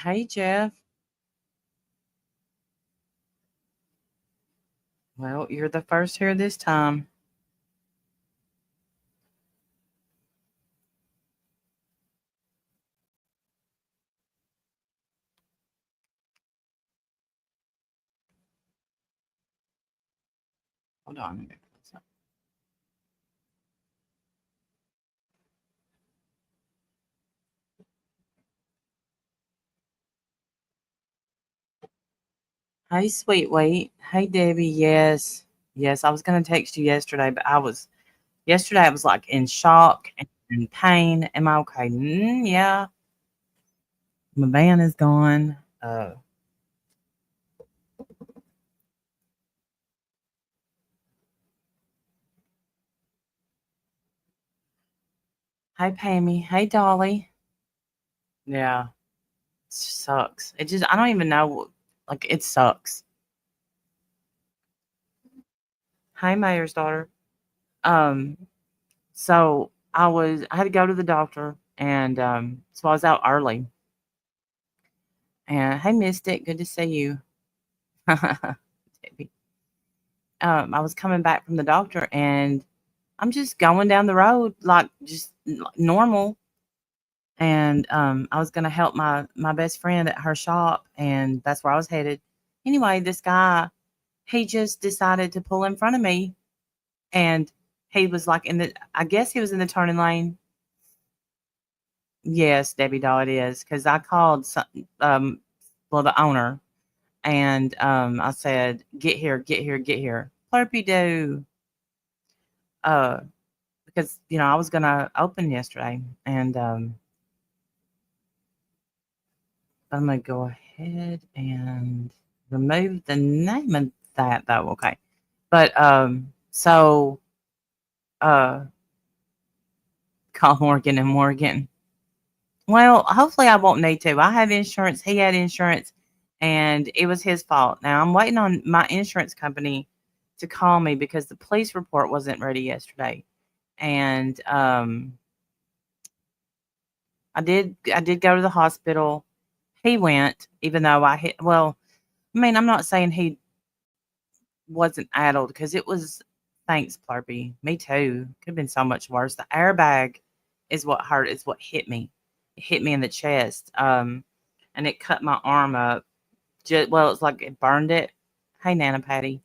Hey, Jeff. Well, you're the first here this time. Hold on. Hey, sweet wait. Hey, Debbie. Yes. Yes, I was going to text you yesterday, but yesterday I was like in shock and in pain. Am I okay? Yeah. My van is gone. Hey, Pammy. Hey, Dolly. Yeah. It sucks. I don't even know. Like, it sucks. Hey, Mayor's daughter. Um, I had to go to the doctor, and so I was out early. And hey, Mystic, good to see you. Debbie. I was coming back from the doctor, and I'm just going down the road like just normal. And I was gonna help my best friend at her shop, and that's where I was headed. Anyway, this guy, he just decided to pull in front of me, and he was like I guess he was in the turning lane. Yes, Debbie Doll, it is because I called well, the owner, and I said, "Get here, get here, get here, Plurpy do," uh, because I was gonna open yesterday, and I'm gonna go ahead and remove the name of that though. Okay, but uh, call Morgan and Morgan. Well, hopefully I won't need to. I have insurance. He had insurance, and it was his fault. Now I'm waiting on my insurance company to call me because the police report wasn't ready yesterday, and I did go to the hospital. He went, even though I hit. Well, I mean, I'm not saying he wasn't addled because it was. Thanks, Plurpy. Me too. Could have been so much worse. The airbag is what hurt. Is what hit me. It hit me in the chest. And it cut my arm up. Well, it's like it burned it. Hey, Nana Patty.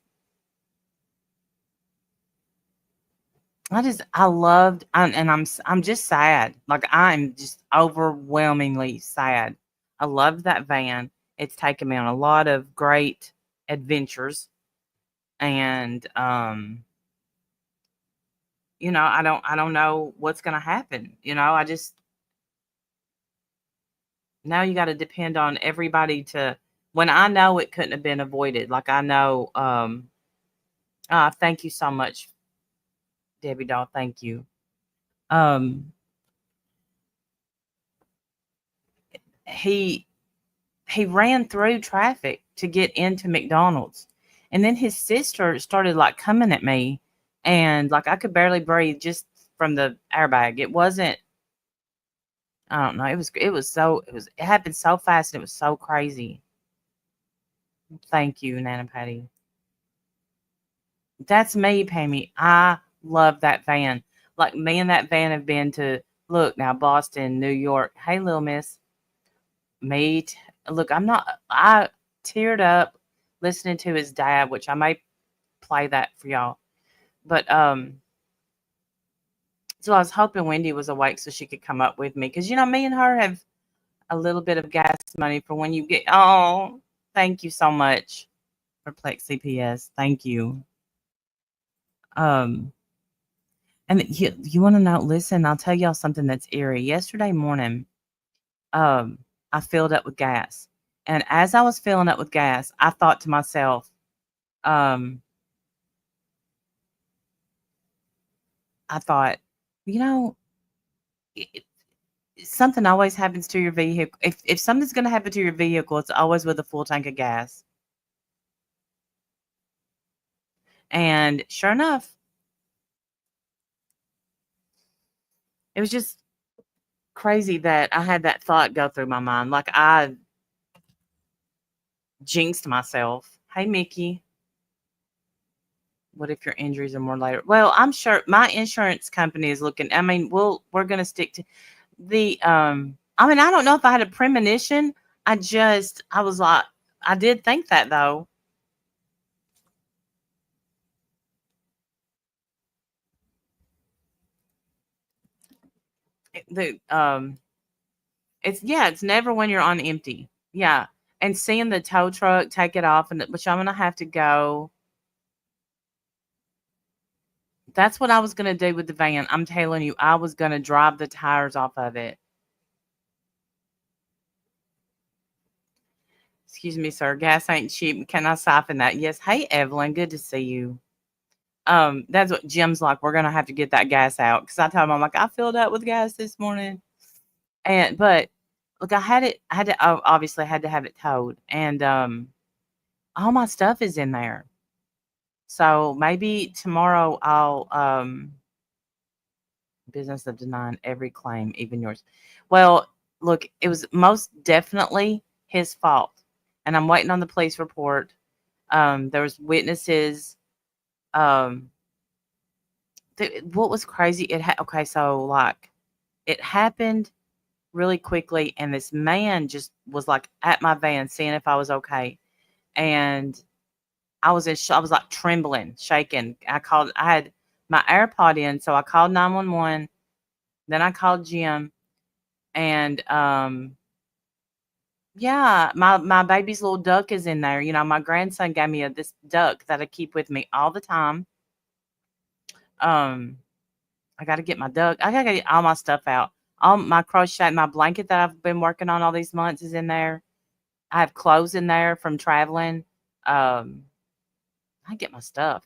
I loved, and I'm just sad. Like I'm just overwhelmingly sad. I loved that van. It's taken me on a lot of great adventures, and I don't know what's gonna happen. I just now you got to depend on everybody to when I know it couldn't have been avoided. Like I know. Thank you so much, Debbie Doll. Thank you. Um, he he ran through traffic to get into McDonald's. And then his sister started like coming at me, and like I could barely breathe just from the airbag. It wasn't I don't know. It happened so fast and it was so crazy. Thank you, Nana Patty. That's me, Pammy. I love that van. Like me and that van have been to look now, Boston, New York. Hey, little miss. Mate, look, I teared up listening to his dad, which I may play that for y'all. But so I was hoping Wendy was awake so she could come up with me because me and her have a little bit of gas money for when you get. Oh, thank you so much for Plex CPS. Thank you. Um, and you want to know? Listen, I'll tell y'all something that's eerie. Yesterday morning, um, I filled up with gas, and as I was filling up with gas, I thought to myself, um, I thought, you know, it, something always happens to your vehicle. If something's going to happen to your vehicle, it's always with a full tank of gas. And sure enough, it was just crazy that I had that thought go through my mind. Like jinxed myself. Hey, Mickey. What if your injuries are more later? Well, I'm sure my insurance company is looking. I mean, we're gonna stick to the I mean, I don't know if I had a premonition. I was like, I did think that though. The it's yeah, it's never when you're on empty. Yeah. And seeing the tow truck take it off and which I'm gonna have to go. That's what I was gonna do with the van. I'm telling you, I was gonna drive the tires off of it. Excuse me, sir. Gas ain't cheap. Can I soften that? Yes. Hey, Evelyn. Good to see you. That's what Jim's like. We're gonna have to get that gas out because I told him I'm like I filled up with gas this morning, and but look, I had it. I had to obviously had to have it towed, and all my stuff is in there. So maybe tomorrow I'll business of denying every claim, even yours. Well, look, it was most definitely his fault, and I'm waiting on the police report. There was witnesses. Um, what was crazy? Okay, so like it happened really quickly, and this man just was like at my van, seeing if I was okay, and I was like trembling, shaking. I had my AirPod in, so I called 911. Then I called Jim, and yeah, my baby's little duck is in there. You know, my grandson gave me this duck that I keep with me all the time. Um, I got to get my duck. I got to get all my stuff out. All my crochet, my blanket that I've been working on all these months is in there. I have clothes in there from traveling. Um, I get my stuff,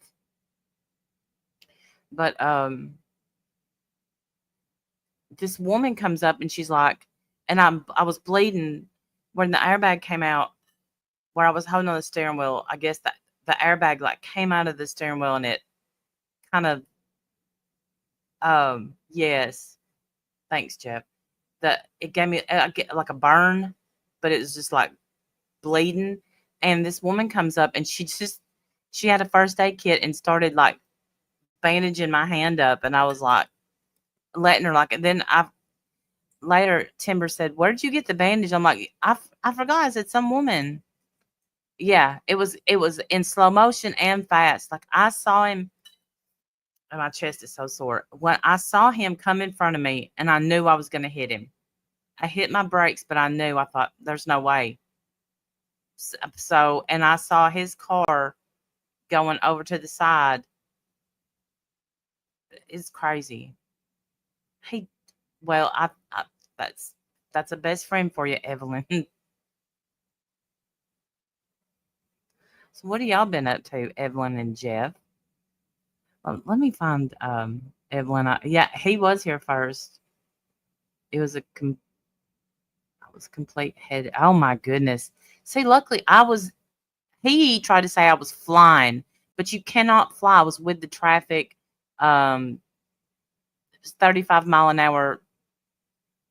but this woman comes up and she's like, and I was bleeding when the airbag came out where I was holding on the steering wheel. I guess that the airbag like came out of the steering wheel and it kind of yes, thanks, Jeff. That it gave me I get like a burn, but it was just like bleeding. And this woman comes up and she had a first aid kit and started like bandaging my hand up, and I was like letting her like. And then I later Timber said, "Where did you get the bandage?" I'm like, I forgot. I said some woman. Yeah, it was in slow motion and fast. Like I saw him. And my chest is so sore. When I saw him come in front of me, and I knew I was going to hit him. I hit my brakes, but I thought, there's no way. So, and I saw his car going over to the side. It's crazy. He, well, that's that's a best friend for you, Evelyn. So, what have y'all been up to, Evelyn and Jeff? Let me find Evelyn. Yeah, he was here first. It was I was complete head. Oh my goodness. See, luckily he tried to say I was flying, but you cannot fly. I was with the traffic. It's 35 mile an hour.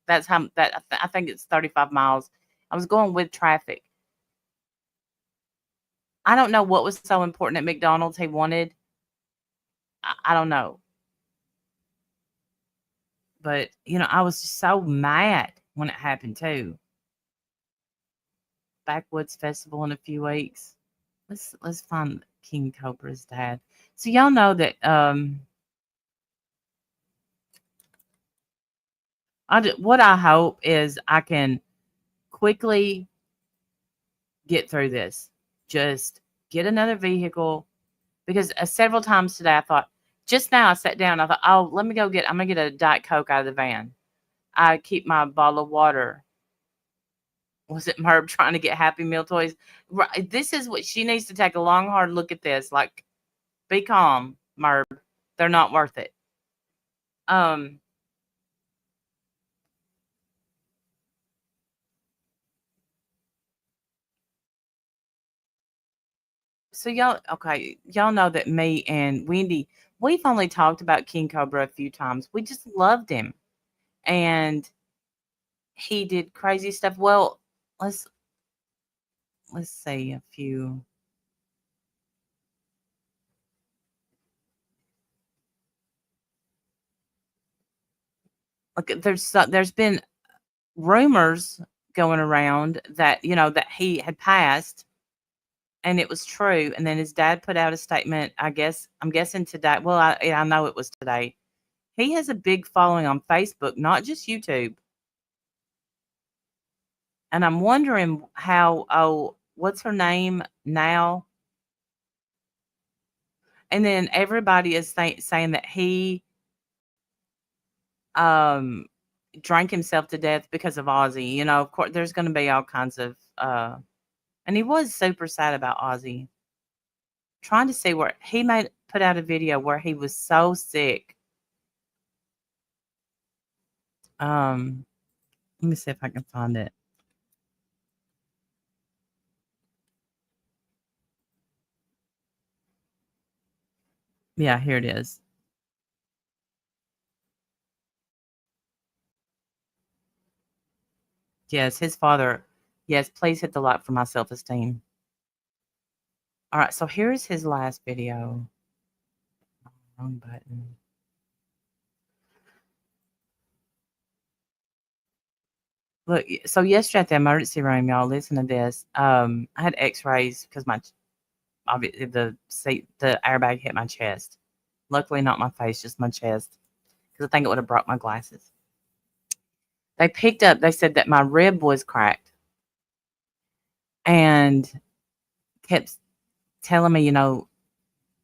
That's how that I think it's 35 miles. I was going with traffic. I don't know what was so important at McDonald's he wanted. I don't know. But I was just so mad when it happened too. Backwoods Festival in a few weeks. Let's find King Cobra's dad. So y'all know that what I hope is I can quickly get through this. Just get another vehicle because several times today I thought, just now I sat down, I thought, oh, I'm gonna get a Diet Coke out of the van. I keep my bottle of water. Was it Merb trying to get Happy Meal toys? Right. This is what she needs to take a long, hard look at this. Like, be calm, Merb. They're not worth it. Um, so y'all know that me and Wendy, we've only talked about King Cobra a few times. We just loved him. And he did crazy stuff. Well, let's let's see a few. Like there's been rumors going around that that he had passed, and it was true. And then his dad put out a statement. I'm guessing today. Well, I know it was today. He has a big following on Facebook, not just YouTube. And I'm wondering how. Oh, what's her name now? And then everybody is saying that he um drank himself to death because of Ozzy. Of course, there's going to be all kinds of. And he was super sad about Ozzy. Trying to see where he made put out a video where he was so sick. Um, Let me see if I can find it. Yeah, here it is. Yes, his father. Yes, please hit the like for my self-esteem. All right, so here's his last video. Wrong button. Look, so yesterday at the emergency room, y'all listen to this. I had X-rays because obviously the airbag hit my chest. Luckily, not my face, just my chest, because I think it would have broke my glasses. They said that my rib was cracked, and kept telling me,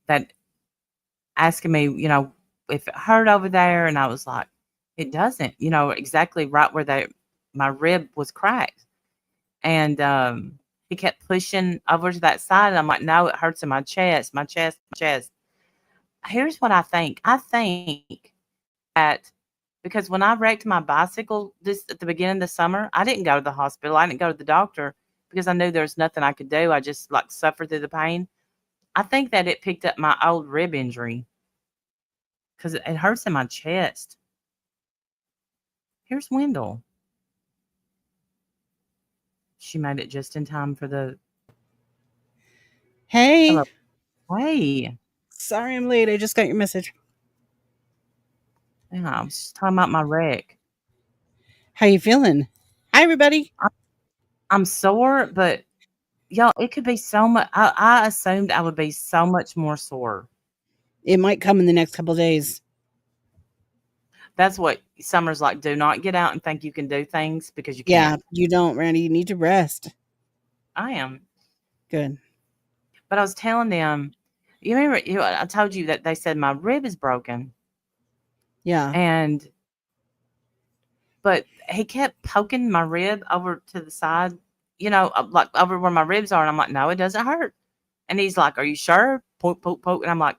that asking me, if it hurt over there, and I was like, it doesn't, exactly right where my rib was cracked. And he kept pushing over to that side, and I'm like, no, it hurts in my chest, my chest, my chest. Here's what I think. I think that because when I wrecked my bicycle this at the beginning of the summer, I didn't go to the hospital. I didn't go to the doctor because I knew there was nothing I could do. I just like suffered through the pain. I think that it picked up my old rib injury because it hurts in my chest. Here's Wendell. She made it just in time for the Hey, hello. Hey, sorry I'm late. I just got your message. yeah, I was just talking about my wreck. How you feeling? Hi, everybody. I'm sore, but y'all, it could be so much. I assumed I would be so much more sore. It might come in the next couple days. That's what summer's like. Do not get out and think you can do things because you Yeah, can't. you don't, Randy. You need to rest. I am. Good. But I was telling them, you remember, I told you that they said my rib is broken. Yeah. And, but he kept poking my rib over to the side, like over where my ribs are. And I'm like, no, it doesn't hurt. And he's like, are you sure? Poke, poke, poke. And I'm like,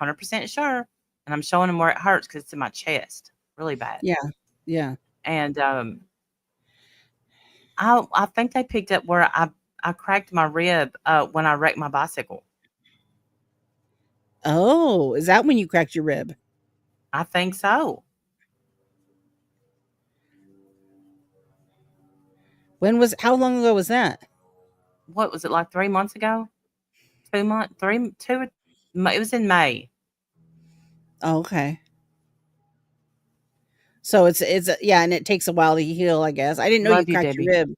100% sure. And I'm showing him where it hurts because it's in my chest really bad. Yeah. Yeah. And I think they picked up where I cracked my rib when I wrecked my bicycle. Oh, is that when you cracked your rib? I think so. How long ago was that? What was it, like 3 months ago? 2 months, three, two. It was in May. Oh, okay. So yeah, and it takes a while to heal, I guess. I didn't know you Love you, cracked your Debbie. rib.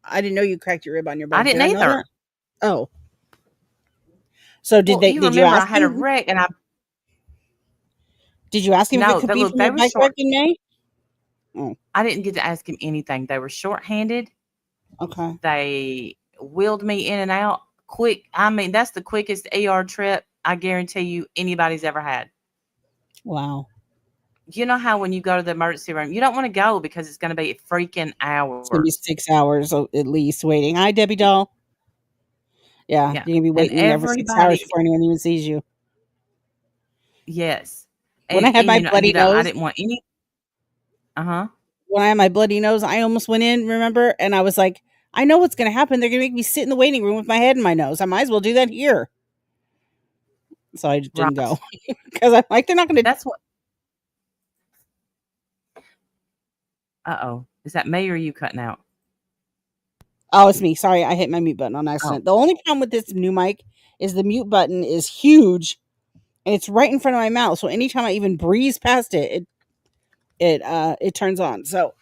I didn't know you cracked your rib on your I bike. Did didn't I know that? either. Oh. So Well, you did you remember I ask had a him? wreck, and Did you ask him if it no, could but be look, from they your were bike wreck short. in May? Oh, I didn't get to ask him anything. They were short-handed. okay. They wheeled me in and out quick. I mean, that's the quickest ER trip I guarantee you anybody's ever had. Wow. You know how when you go to the emergency room, you don't want to go because it's going to be freaking It's gonna be hours. 6 hours at least waiting. Hi, Debbie doll. Yeah, Yeah. you're gonna be And waiting there for 6 hours everybody, before anyone even sees you. yes. When I had And my bloody I nose, didn't want any, uh-huh. when I had my bloody nose, I almost went in, remember? And I was like, I know what's gonna happen. They're gonna make me sit in the waiting room with my head in my nose. I might as well do that here. So I just didn't go Right. because I'm like, they're not gonna. That's what, uh-oh. Is that me or you cutting out? Oh, it's me. Sorry, I hit my mute button on Oh, accident. The only problem with this new mic is the mute button is huge and it's right in front of my mouth. So anytime I even breeze past it, it turns on. So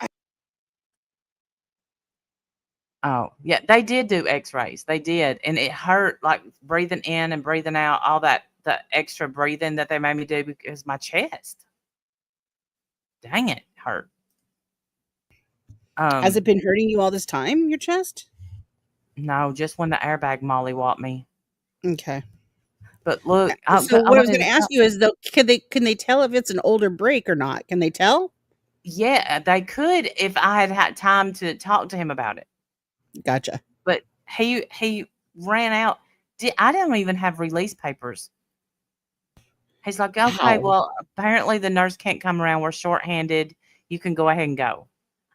oh, yeah, they did do X-rays. They did, and it hurt, like breathing in and breathing out, all that the extra breathing that they made me do because my chest. Dang it, hurt. has it been hurting you all this time, your chest? No, just when the airbag mollywopped me. Okay. But look, So I what I was wanted going to to ask tell. you is though, can they tell if it's an older break or not? Can they tell? Yeah, they could if I had had time to talk to him about it. Gotcha. But he ran out. I don't even have release papers. He's like, okay, How? well, apparently the nurse can't come around. We're shorthanded. You can go ahead and go.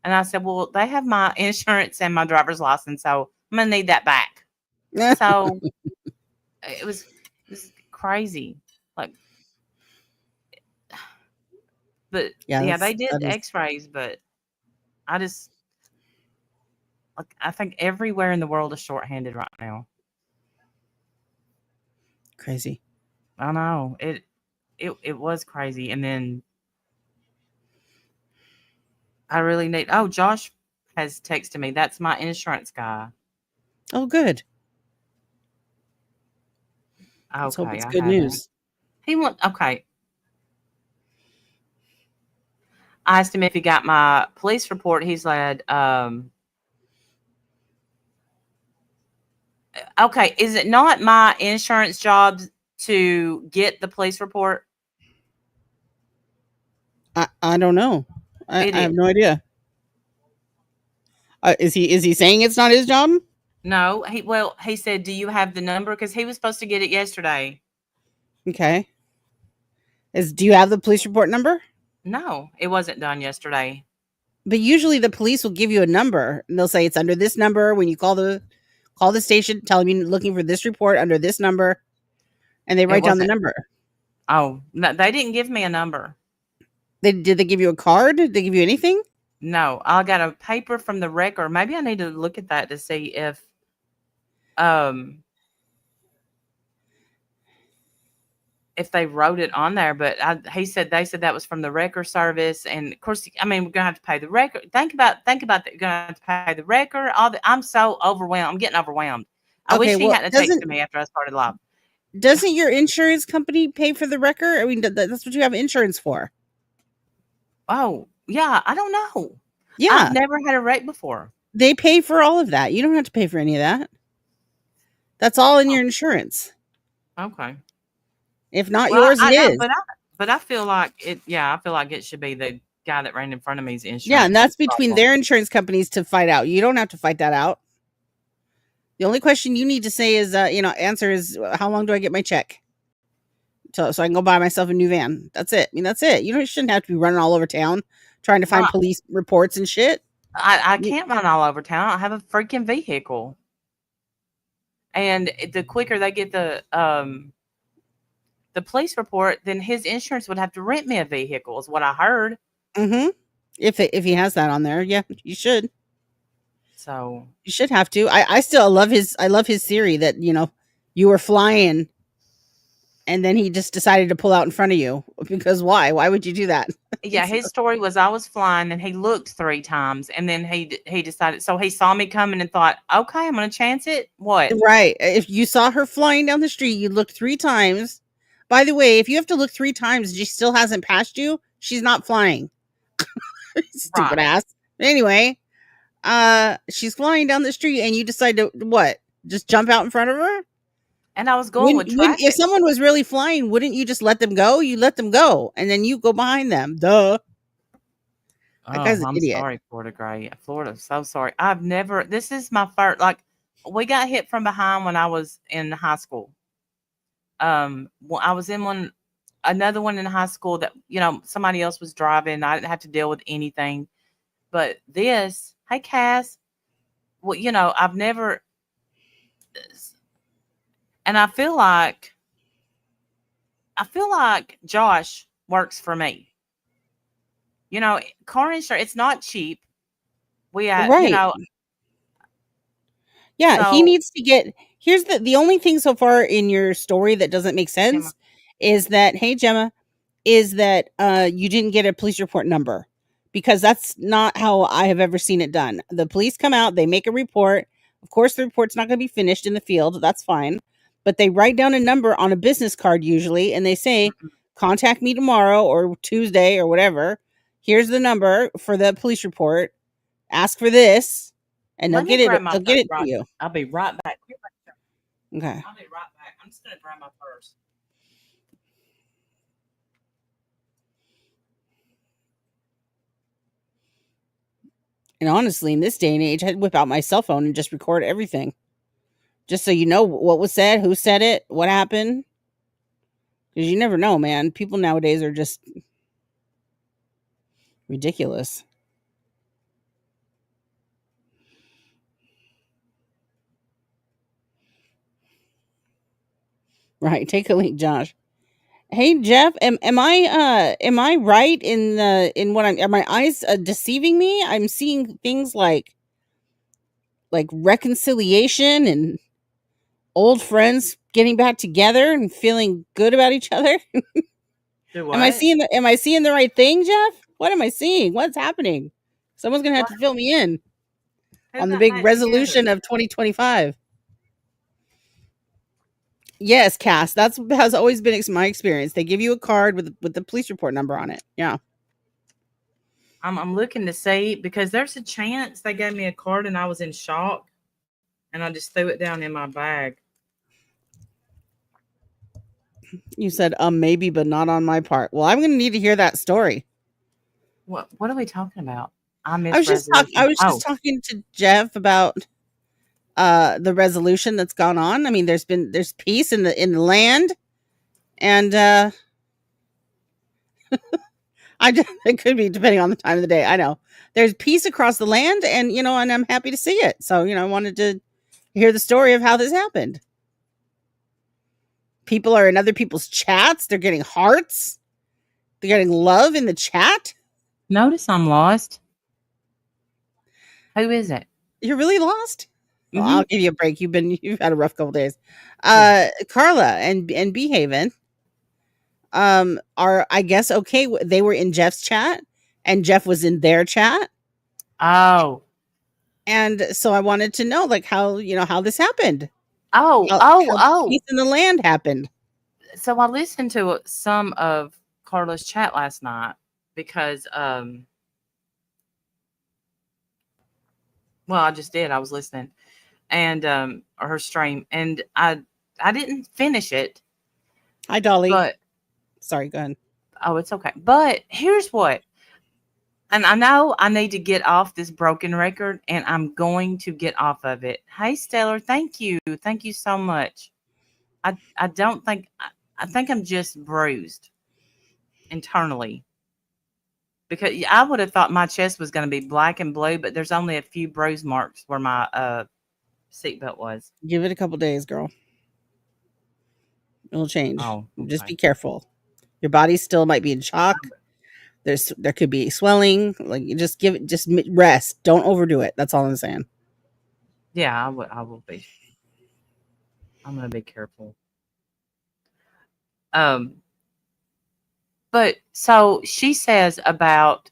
And I said, well, they have my insurance and my driver's license, so I'm gonna need that back. So it was crazy. Like, but Yeah, yeah, they did that is X-rays, but I just like I think everywhere in the world is shorthanded right now. crazy. I know it was crazy, and then I really need. Oh, Josh has texted me. That's my insurance guy. Oh, good. Let's hope Okay, it's I good haven't. news. He want okay. I asked him if he got my police report. He said, okay, is it not my insurance job to get the police report? I don't know. It I have is. no idea. Is he saying it's not his job? No, he said, do you have the number? Because he was supposed to get it yesterday. Okay. Do you have the police report number? No, it wasn't done yesterday. But usually the police will give you a number and they'll say it's under this number when you call the station, tell them you're looking for this report under this number, and they It write down the wasn't. number. Oh, no, they didn't give me a number. Did they give you a card? Did they give you anything? No, I got a paper from the record. Maybe I need to look at that to see um if they wrote it on there. But they said that was from the record service, and of course, I mean, we're gonna have to pay the record. Think about that. You're gonna have to pay the record. I'm so overwhelmed. I'm getting overwhelmed. I Okay, wish he well, hadn't doesn't texted me after I started live. doesn't your insurance company pay for the record? I mean, that's what you have insurance for. Oh yeah, I don't know. I've Yeah, never had a wreck before. they pay for all of that. You don't have to pay for any of that. That's all in your insurance. Okay. If not Well, yours, it I know, is. but I feel like it. Yeah, I feel like it should be the guy that ran in front of me's Yeah, and insurance that's between problem. their insurance companies to fight out. You don't have to fight that out. The only question you need to say is, answer is, how long do I get my check? So I can go buy myself a new van. That's it. I mean, that's it. Shouldn't have to be running all over town trying to find Right. police reports and shit. I You- can't run all over town. I have a freaking vehicle, and the quicker they get the police report, then his insurance would have to rent me a vehicle. Is what I heard. Mhm. If he has that on there, yeah, you should. So You should have to. I still love his theory that you were flying and then he just decided to pull out in front of you because why? Why would you do that? yeah, his story was I was flying and he looked 3 times and then he decided. So he saw me coming and thought, okay, I'm gonna chance it. What? Right. If you saw her flying down the street, you looked 3 times. By the way, if you have to look 3 times and she still hasn't passed you, she's not flying. Stupid Right. ass. Anyway, she's flying down the street and you decide to what? Just jump out in front of her? And I was going When with when if traffic. someone was really flying, wouldn't you just let them go? You let them go and then you go behind them. Duh. That Oh, guy's an I'm idiot. sorry, Florida Gray. Florida, so sorry. I've never. This is my first. Like, we got hit from behind when I was in high school. Well, I was in another one in high school that somebody else was driving. I didn't have to deal with anything. But this, hey Cass, well, I've never, and I feel like Josh works for me. Car insurance, it's not cheap. We, Right. Yeah, he So, needs to get. Here's the only thing so far in your story that doesn't make Gemma, sense is that, hey Gemma, is that you didn't get a police report number, because that's not how I have ever seen it done. The police come out, they make a report. Of course, the report's not going to be finished in the field. That's fine, but they write down a number on a business card usually, and they say, mm-mm. "Contact me tomorrow or Tuesday or whatever. Here's the number for the police report. Ask for this, and they'll Let me get grab it. my They'll get purse. it to Right, you." I'll be right back. Okay. I'll be right back. I'm just gonna grab my purse. And honestly, in this day and age, I'd whip out my cell phone and just record everything, just so you know what was said, who said it, what happened. Because you never know, man. People nowadays are just ridiculous. Right. Take a link, Josh. Hey Jeff, am I right in the in what I'm, are my eyes deceiving me? I'm seeing things like reconciliation and old friends getting back together and feeling good about each other. Do Am I what? seeing am I seeing the right thing, Jeff? What am I seeing? What's happening? Someone's gonna have What? to fill me in Who on the got big back resolution together? of 2025. Yes, Cass. That's has always been my experience. They give you a card with the police report number on it. Yeah. I'm looking to see because there's a chance they gave me a card and I was in shock and I just threw it down in my bag. You said maybe, but not on my part. Well, I'm gonna need to hear that story. What are we talking about? I I miss was just talking. I resolution. was just Oh, talking to Jeff about the resolution that's gone on. I mean, there's peace in the land, and I just, it could be depending on the time of the day. I know there's peace across the land, and and I'm happy to see it. So I wanted to hear the story of how this happened. People are in other people's chats. They're getting hearts. They're getting love in the chat. notice I'm lost. Who is it? You're really lost. Well, Mm-hmm. I'll give you a break. You've had a rough couple days. Yeah. Carla and Behaven are, I guess, okay. They were in Jeff's chat, and Jeff was in their chat, Oh. and so I wanted to know, like, how how this happened, Oh. how Oh. the Oh. peace in the land happened. So I listened to some of Carla's chat last night because well, I just did. I was listening and or her stream and I didn't finish it, Hi, Dolly. but Sorry, go ahead. oh, it's okay. But here's what. And I know I need to get off this broken record and I'm going to get off of it. Hey Stellar, thank you. Thank you so much. I don't think I think I'm just bruised internally because I would have thought my chest was going to be black and blue, but there's only a few bruise marks where my seatbelt was. Give it a couple days, girl. It'll change. Oh, Just be okay. careful. Your body still might be in shock. There could be swelling. Like, you just give it, just rest. Don't overdo it. That's all I'm saying. Yeah, I will be. I'm going to be careful. Um, but so she says about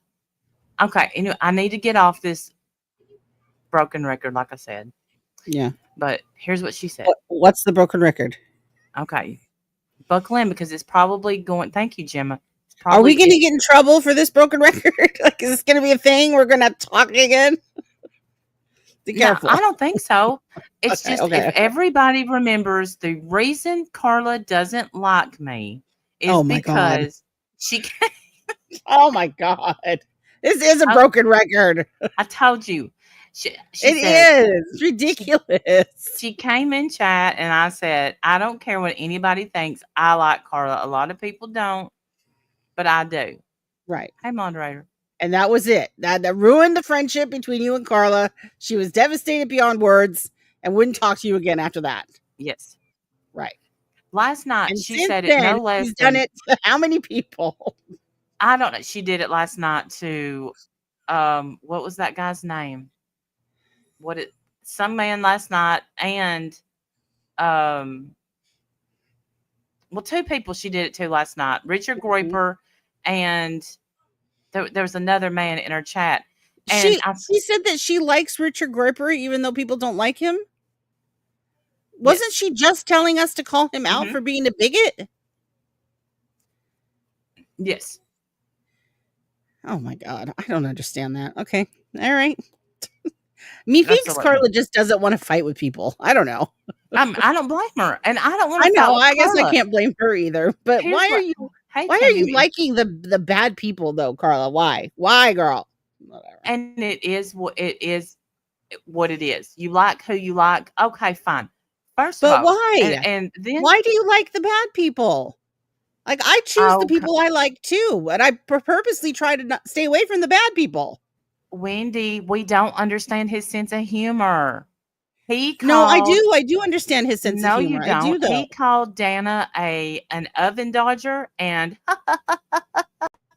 okay, I need to get off this broken record, like I said. Yeah. But here's what she said. What's the broken record? Okay, buckle in because it's probably going. Thank you, Gemma. It's Are we probably going to get in trouble for this broken record? Like, is this going to be a thing? We're going to talk again? Be no. careful. I don't think so. It's Okay. just if Okay. everybody remembers the reason Carla doesn't like me is Oh my God. because she. Oh my God. This is a I, broken record. I told you. She It says is. It's she ridiculous. she came in chat and I said, I don't care what anybody thinks. I like Carla. A lot of people don't, but I do. Right. Hey, moderator. And that was it. That ruined the friendship between you and Carla. She was devastated beyond words and wouldn't talk to you again after that. Yes. Right. Last night And she since said it then, no less she's done than it to how many people? I don't know. She did it last night to what was that guy's name? What it some man last night, and um, well, two people she did it to last night. Richard Mhm. Groiper, and there was another man in her chat, and She said that she likes Richard Groiper even though people don't like him. Wasn't yes, she just telling us to call him out hmm, for being a bigot? yes, Oh my god, I don't understand that. Okay, all right. Methinks absolutely. Carla just doesn't want to fight with people. I don't know. I don't blame her, and I don't want I to fight know. with I guess I Carla. can't blame her either. But Here's what. Hey, why are you Tammy, liking the bad people though, Carla? Why? Why, girl? Whatever. and it is what it is. What it is. You like who you like. Okay, fine. First of But all, why? and then Why do you like the bad people? Like I choose the oh, people I like too, and I purposely try to not stay away from the bad people. Wendy, we don't understand his sense of humor. He No, called I do understand his sense of no, you humor. I do don't. though. He called Dana an oven dodger, and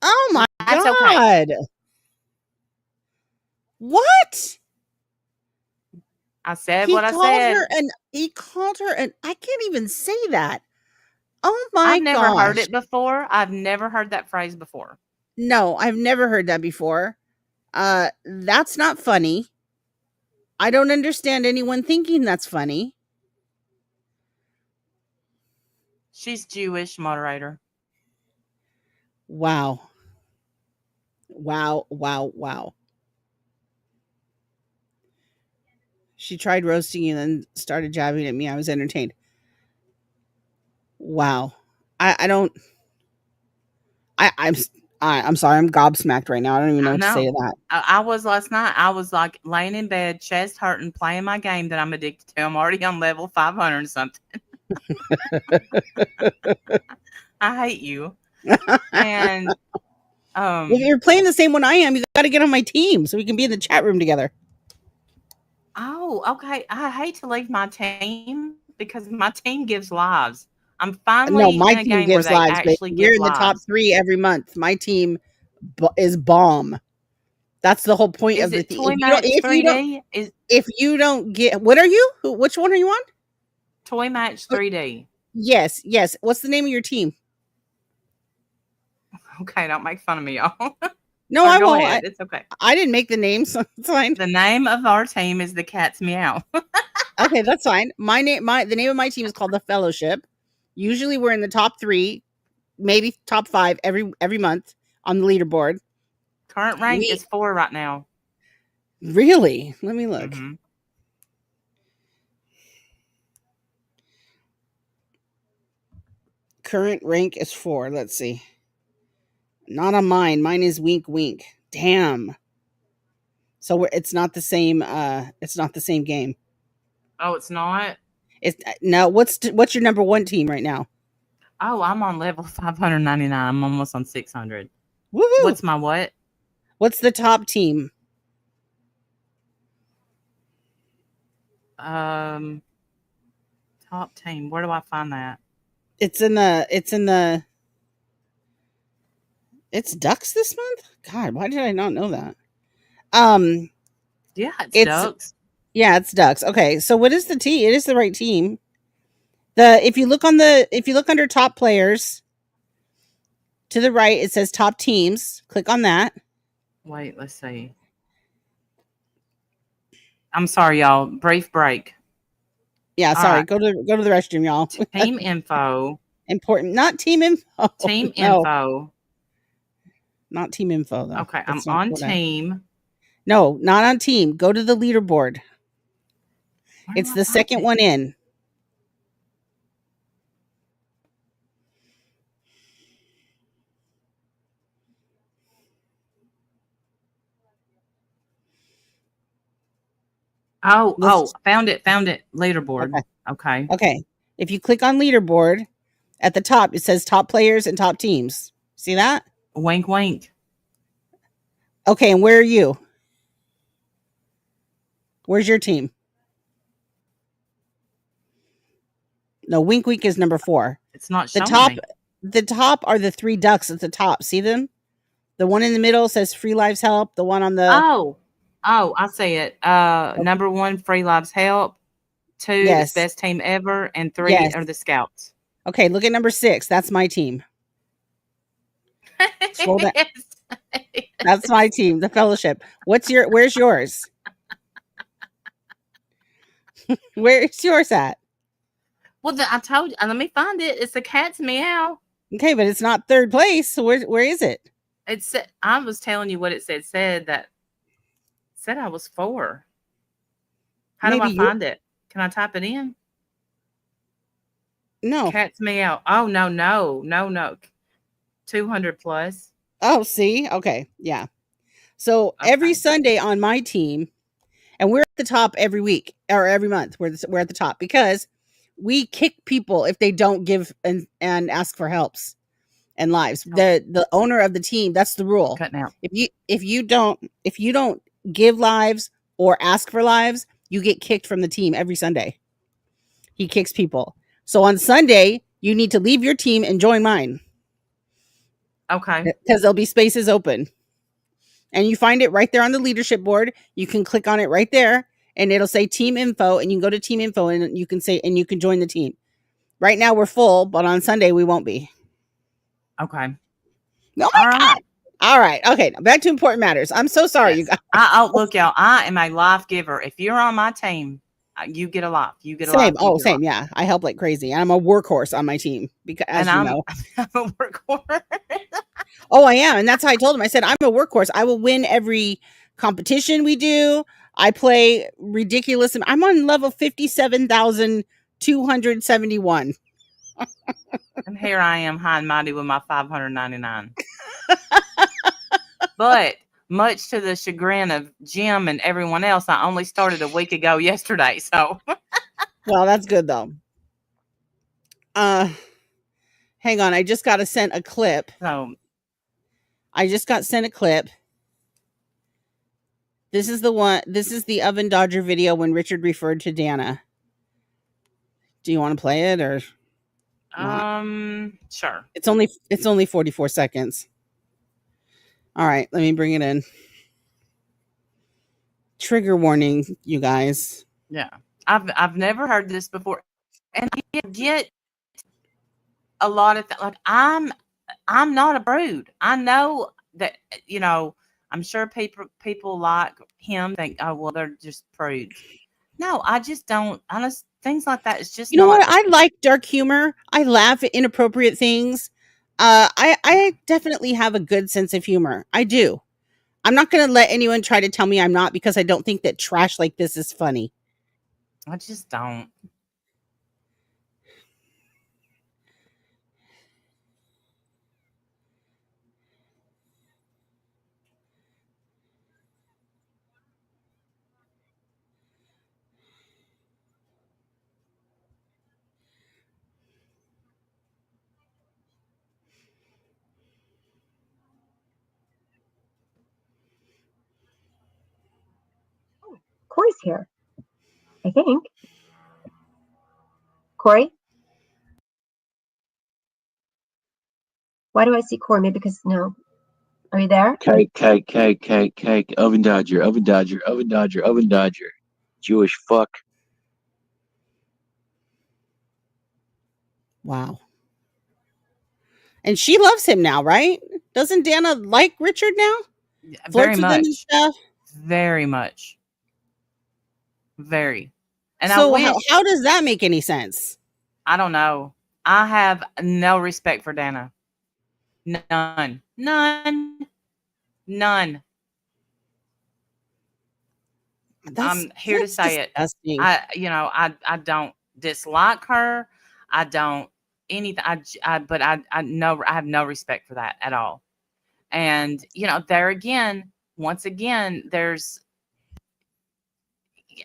Oh my that's okay. god. What? I said what I said. He called her and I can't even say that. Oh my I've never heard gosh. it before. I've never heard that phrase before. No, I've never heard that before. That's not funny. I don't understand anyone thinking that's funny. She's Jewish, moderator. Wow. Wow, wow, wow. She tried roasting you and then started jabbing at me. I was entertained. Wow. I don't I'm I'm sorry. I'm gobsmacked right now. I don't even know I what to say know. to that. I was last night. I was like laying in bed, chest hurting, playing my game that I'm addicted to. I'm already on level 500 and something. I hate you. And If you're playing the same one I am, you got to get on my team so we can be in the chat room together. oh, okay. I hate to leave my team because my team gives lives. I'm No, finally my in a team game where gives they lives, baby. actually We're give in the top lives. 3 every month. My team is bomb. That's the whole point Is of the it thing. Toy Match 3D? Is If you don't get, what are you? Which one are you on? Toy Match 3D? Yes, yes. What's the name of your team? Okay, don't make fun of me, y'all. No, Or I go won't. ahead. It's okay. I didn't make the name, so it's fine. The name of our team is the Cat's Meow. Okay, that's fine. The name of my team is called the Fellowship. Usually, we're in the top 3, maybe top 5 every month on the leaderboard. Current rank We is 4 right now. really. Let me look. Mm-hmm. Current rank is 4. Let's see. Not on mine. Mine is wink wink. Damn. So it's not the same. It's not the same game. Oh, it's not? It's no. What's your number 1 team right now? Oh, I'm on level 599. I'm almost on 600. Woohoo! What's my what? What's the top team? Um, Top team. Where do I find that? It's in the. It's Ducks this month. God, why did I not know that? Um, Yeah, it's it's Ducks. yeah, it's Ducks. Okay, so what is the team? It is the right team. If you look under top players to the right, it says top teams. Click on that. Wait, let's see. I'm sorry, y'all. Brief break. Yeah, All sorry. right. Go to the restroom, y'all. Team info. Important, not team info. Team No, info. not team info though. Okay, I'm That's not on what team. No, not on team. Go to the leaderboard. Where do It's I the find second it? one in. Oh, found it. Leaderboard. Okay. Okay. Okay. If you click on leaderboard, at the top it says top players and top teams. See that? Wink, wink. Okay, and where are you? Where's your team? No, wink wink is number 4. It's not The showing top me. the top are the 3 ducks at the top. See them? The one in the middle says free lives help. The one on the Oh, Oh, I see it. Okay. Number 1, Free Lives Help. 2 is Yes. Best Team Ever, and 3 Yes. are the Scouts. Okay, look at number 6. That's my team. Scroll down. That's my team, the Fellowship. Where's yours? Where's yours at? Well, I told you. Let me find it. It's the Cat's Meow. Okay, but it's not third place. So where is it? I was telling you what it said. Said I was 4. How do Maybe I you find it? Can I type it in? no. Cat's Meow. Oh, no. 200 plus. Oh, see? Okay. Yeah. So every Okay. Sunday on my team, and we're at the top every week or every month. We're at the top because we kick people if they don't give and ask for helps and lives. Oh, The owner of the team, that's the rule. cutting out. If you don't give lives or ask for lives, you get kicked from the team every Sunday. He kicks people. So on Sunday, you need to leave your team and join mine Okay. because there'll be spaces open. And you find it right there on the leadership board. You can click on it right there and it'll say team info, and you can go to team info and you can join the team. Right now we're full, but on Sunday we won't be. Okay. Oh All my God. right. All right. Okay. Now back to important matters. I'm so sorry, you Yes. guys. Look, y'all. I am a life giver. If you're on my team, you get a life. You get a life. Same. You Oh, get a life. same. Yeah. I help like crazy. I'm a workhorse on my team because, And as you know. I'm a workhorse. Oh, I am. And that's how I told him. I said, I'm a workhorse. I will win every competition we do. I play ridiculous. I'm on level 57,271. And here I am, high and mighty with my 599. But much to the chagrin of Jim and everyone else, I only started a week ago yesterday. So, Well, that's good though. Uh, Hang on. I just got sent a clip. so I just got sent a clip. This is the one. This is the oven dodger video when Richard referred to Dana. Do you want to play it or not? sure. It's only 44 seconds. All right, let me bring it in. Trigger warning, you guys. Yeah. I've never heard this before. And I get a lot of like I'm not a prude. I know that I'm sure people like him think, oh well, they're just prudes. No, I just don't. Honest things like that is just You know what? not. I like dark humor. I laugh at inappropriate things. I definitely have a good sense of humor. I do. I'm not going to let anyone try to tell me I'm not because I don't think that trash like this is funny. I just don't. Corey's here, I think. Corey? Why do I see Corey? Maybe because no. Are you there? Cake. Oven Dodger. Jewish fuck. Wow. And she loves him now, right? Doesn't Dana like Richard now? Very Flirts with him and much. stuff. Very much. Very. And I So wish how does that make any sense? I don't know. I have no respect for Dana. None. I'm here to say it. Disgusting. I don't dislike her. I don't anything. But I know I have no respect for that at all. And there again, once again,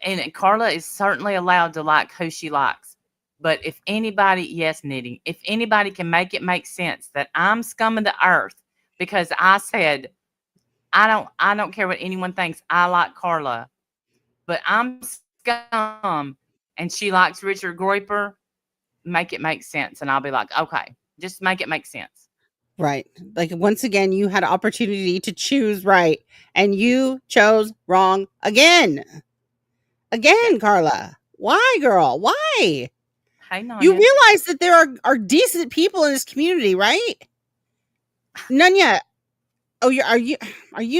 and Carla is certainly allowed to like who she likes. But if anybody, yes, knitting, if anybody can make it make sense that I'm scum of the earth because I said I don't care what anyone thinks. I like Carla, but I'm scum and she likes Richard Groiper. Make it make sense, and I'll be like, okay, just make it make sense. Right. Like once again, you had opportunity to choose right, and you chose wrong again. Again, Carla. Why, girl? Why? Hey, You Nanya. realize that there are decent people in this community, right? Nunya. Oh, are you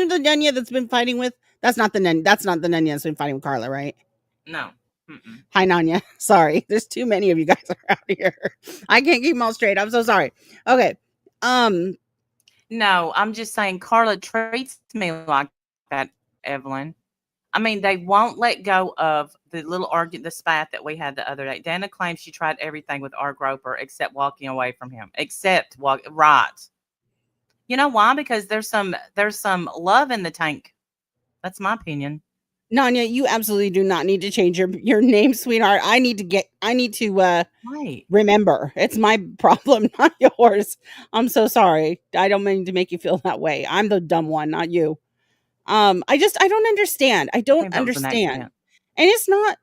the Nunya that's been fighting with? That's not the Nunya. That's not the Nunya that's been fighting with Carla, right? No. Mm-mm. Hi, Nanya. Sorry, there's too many of you guys around here. I can't keep them all straight. I'm so sorry. Okay. No, I'm just saying Carla treats me like that, Evelyn. I mean, they won't let go of the little argument, the spat that we had the other day. Dana claims she tried everything with our groper except walking away from him. Right. You know why? Because there's some love in the tank. That's my opinion. Nanya, you absolutely do not need to change your name, sweetheart. I need to Right. remember. It's my problem, not yours. I'm so sorry. I don't mean to make you feel that way. I'm the dumb one, not you. I don't understand. I I don't think that was an understand. accident. And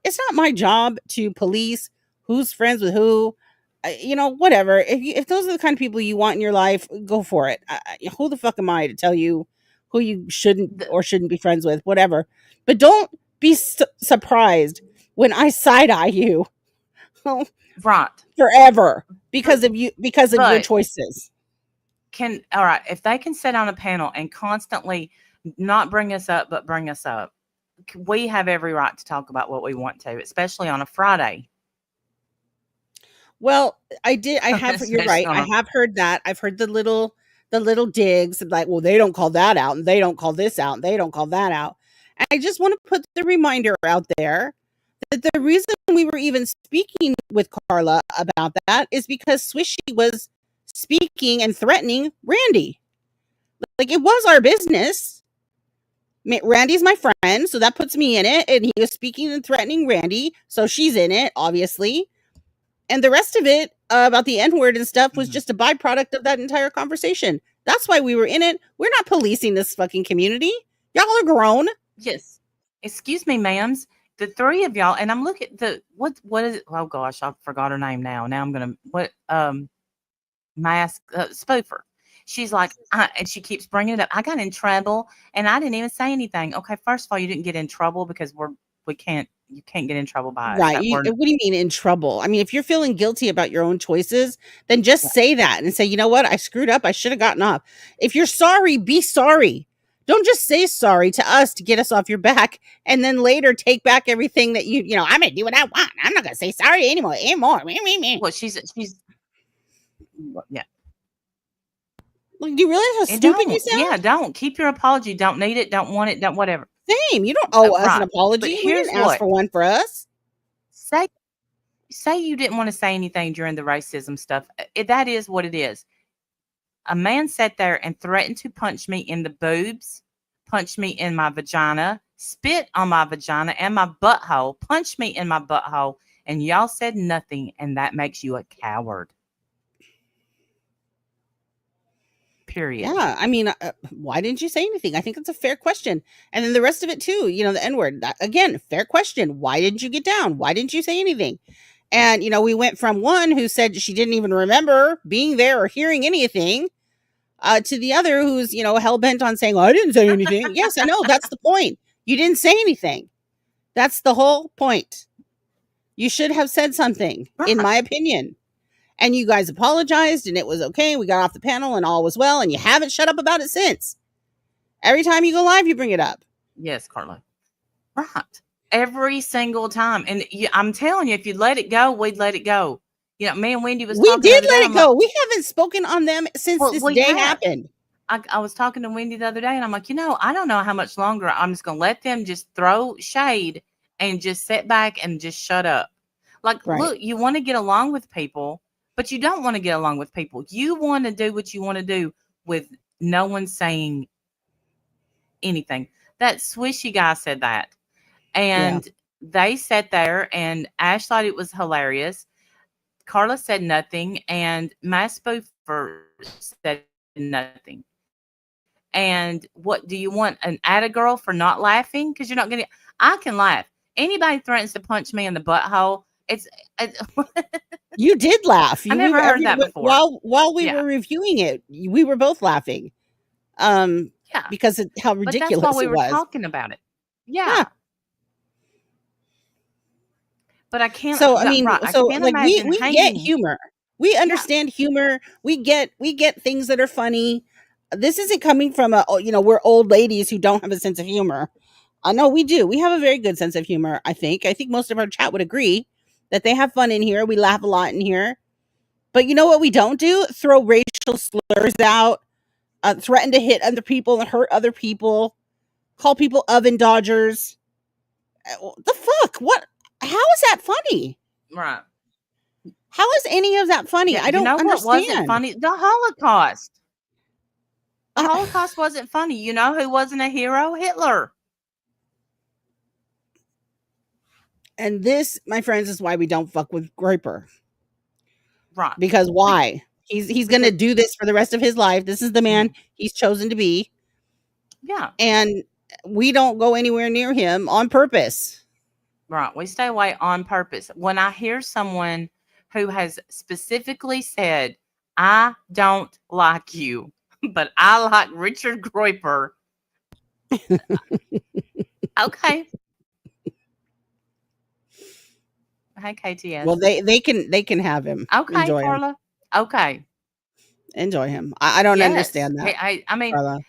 it's not my job to police who's friends with who. Whatever. If those are the kind of people you want in your life, go for it. Who the fuck am I to tell you who you shouldn't The, or shouldn't be friends with? Whatever. But don't be surprised when I side eye you right. forever But because of your but choices. all right, if they can sit on a panel and constantly not bring us up but bring us up, we have every right to talk about what we want to, especially on a Friday. Well, I have you're Especially right. on I a have heard that. I've heard the little digs of like, well, they don't call that out and they don't call this out and they don't call that out. And I just want to put the reminder out there that the reason we were even speaking with Carla about that is because Swishy was speaking and threatening Randy. Like it was our business. Randy's my friend, so that puts me in it. And he was speaking and threatening Randy, so she's in it, obviously. And the rest of it about the N word and stuff was Mhm. just a byproduct of that entire conversation. That's why we were in it. We're not policing this fucking community. Y'all are grown. Yes. Excuse me, ma'ams. The three of y'all, and I'm looking the what is it? Oh gosh, I forgot her name now. Now I'm gonna mask spoofer. She's like, and she keeps bringing it up. I got in trouble, and I didn't even say anything. Okay, first of all, you didn't get in trouble because you can't get in trouble by us. Right. That we're What do you mean in trouble? I mean, if you're feeling guilty about your own choices, then just yeah. say that and say, you know what? I screwed up. I should have gotten off. If you're sorry, be sorry. Don't just say sorry to us to get us off your back and then later take back everything that I'm going to do what I want. I'm not going to say sorry anymore. Well, she's yeah. Like, do you realize how And stupid you sound? don't keep your apology. Don't need it. Don't want it. Don't whatever. Same. You don't owe us an Right. But apology. We here's didn't ask what for one for us. say you didn't want to say anything during the racism stuff. That is what it is. A man sat there and threatened to punch me in the boobs, punch me in my vagina, spit on my vagina and my butthole, punch me in my butthole, and y'all said nothing, and that makes you a coward. Period. Yeah, I mean, why didn't you say anything? I think that's a fair question. And then the rest of it too, the N word. Again, fair question. Why didn't you get down? Why didn't you say anything? And we went from one who said she didn't even remember being there or hearing anything, to the other who's hell bent on saying, "I didn't say anything." Yes, I know. That's the point. You didn't say anything. That's the whole point. You should have said something, in Right. my opinion. And you guys apologized and it was okay. We got off the panel and all was well. And you haven't shut up about it since. Every time you go live, you bring it up. Yes, Carla. Right. Every single time. And I'm telling you, if you let it go, we'd let it go. Me and Wendy was We talking the did other day. let it I'm like, go. We haven't spoken on them since well, this we day have. happened. I was talking to Wendy the other day, and I'm like, I don't know how much longer I'm just going to let them just throw shade and just sit back and just shut up. Like, Right. look, you want to get along with people, but you don't want to get along with people. You want to do what you want to do with no one saying anything. That swishy guy said that. And they sat there, and Ash thought it was hilarious. Carla said nothing, and my spoofer said nothing. And what do you want? An atta girl for not laughing? Because you're not going to. I can laugh. Anybody threatens to punch me in the butthole, it's You did laugh. I never heard that before. While we Yeah. were reviewing it, we were both laughing. Yeah. Because of how But that's why ridiculous we it were was. talking about it. Yeah. Yeah. But I can't. So I mean, Right. I so can't like we imagine get hanging. humor. We understand humor. We get things that are funny. This isn't coming from we're old ladies who don't have a sense of humor. I know we do. We have a very good sense of humor, I think. I think most of our chat would agree that they have fun in here. We laugh a lot in here. But you know what we don't do? Throw racial slurs out, threaten to hit other people and hurt other people, call people oven dodgers. The fuck? What? How is that funny? Right. How is any of that funny? Yeah, I don't what understand. wasn't funny? The Holocaust. The Holocaust wasn't funny. You know who wasn't a hero? Hitler. And this, my friends, is why we don't fuck with Groiper. Right. Because why? He's going to do this for the rest of his life. This is the man he's chosen to be. Yeah. And we don't go anywhere near him on purpose. Right. We stay away on purpose. When I hear someone who has specifically said, I don't like you, but I like Richard Groiper. Okay. Hey, KTS. Well, they can have him. Okay, Enjoy Carla. him. Okay. Enjoy him. I don't understand that. I mean, Carla.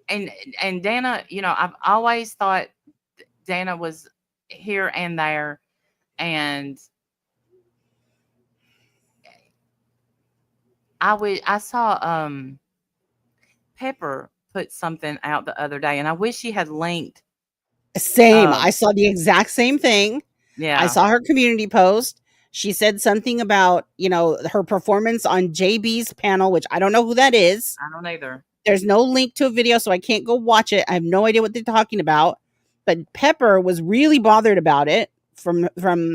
and Dana, I've always thought Dana was here and there, and I saw Pepper put something out the other day, and I wish she had linked. Same. I saw the exact same thing. Yeah. I saw her community post. She said something about, her performance on JB's panel, which I don't know who that is. I don't either. There's no link to a video, so I can't go watch it. I have no idea what they're talking about. But Pepper was really bothered about it from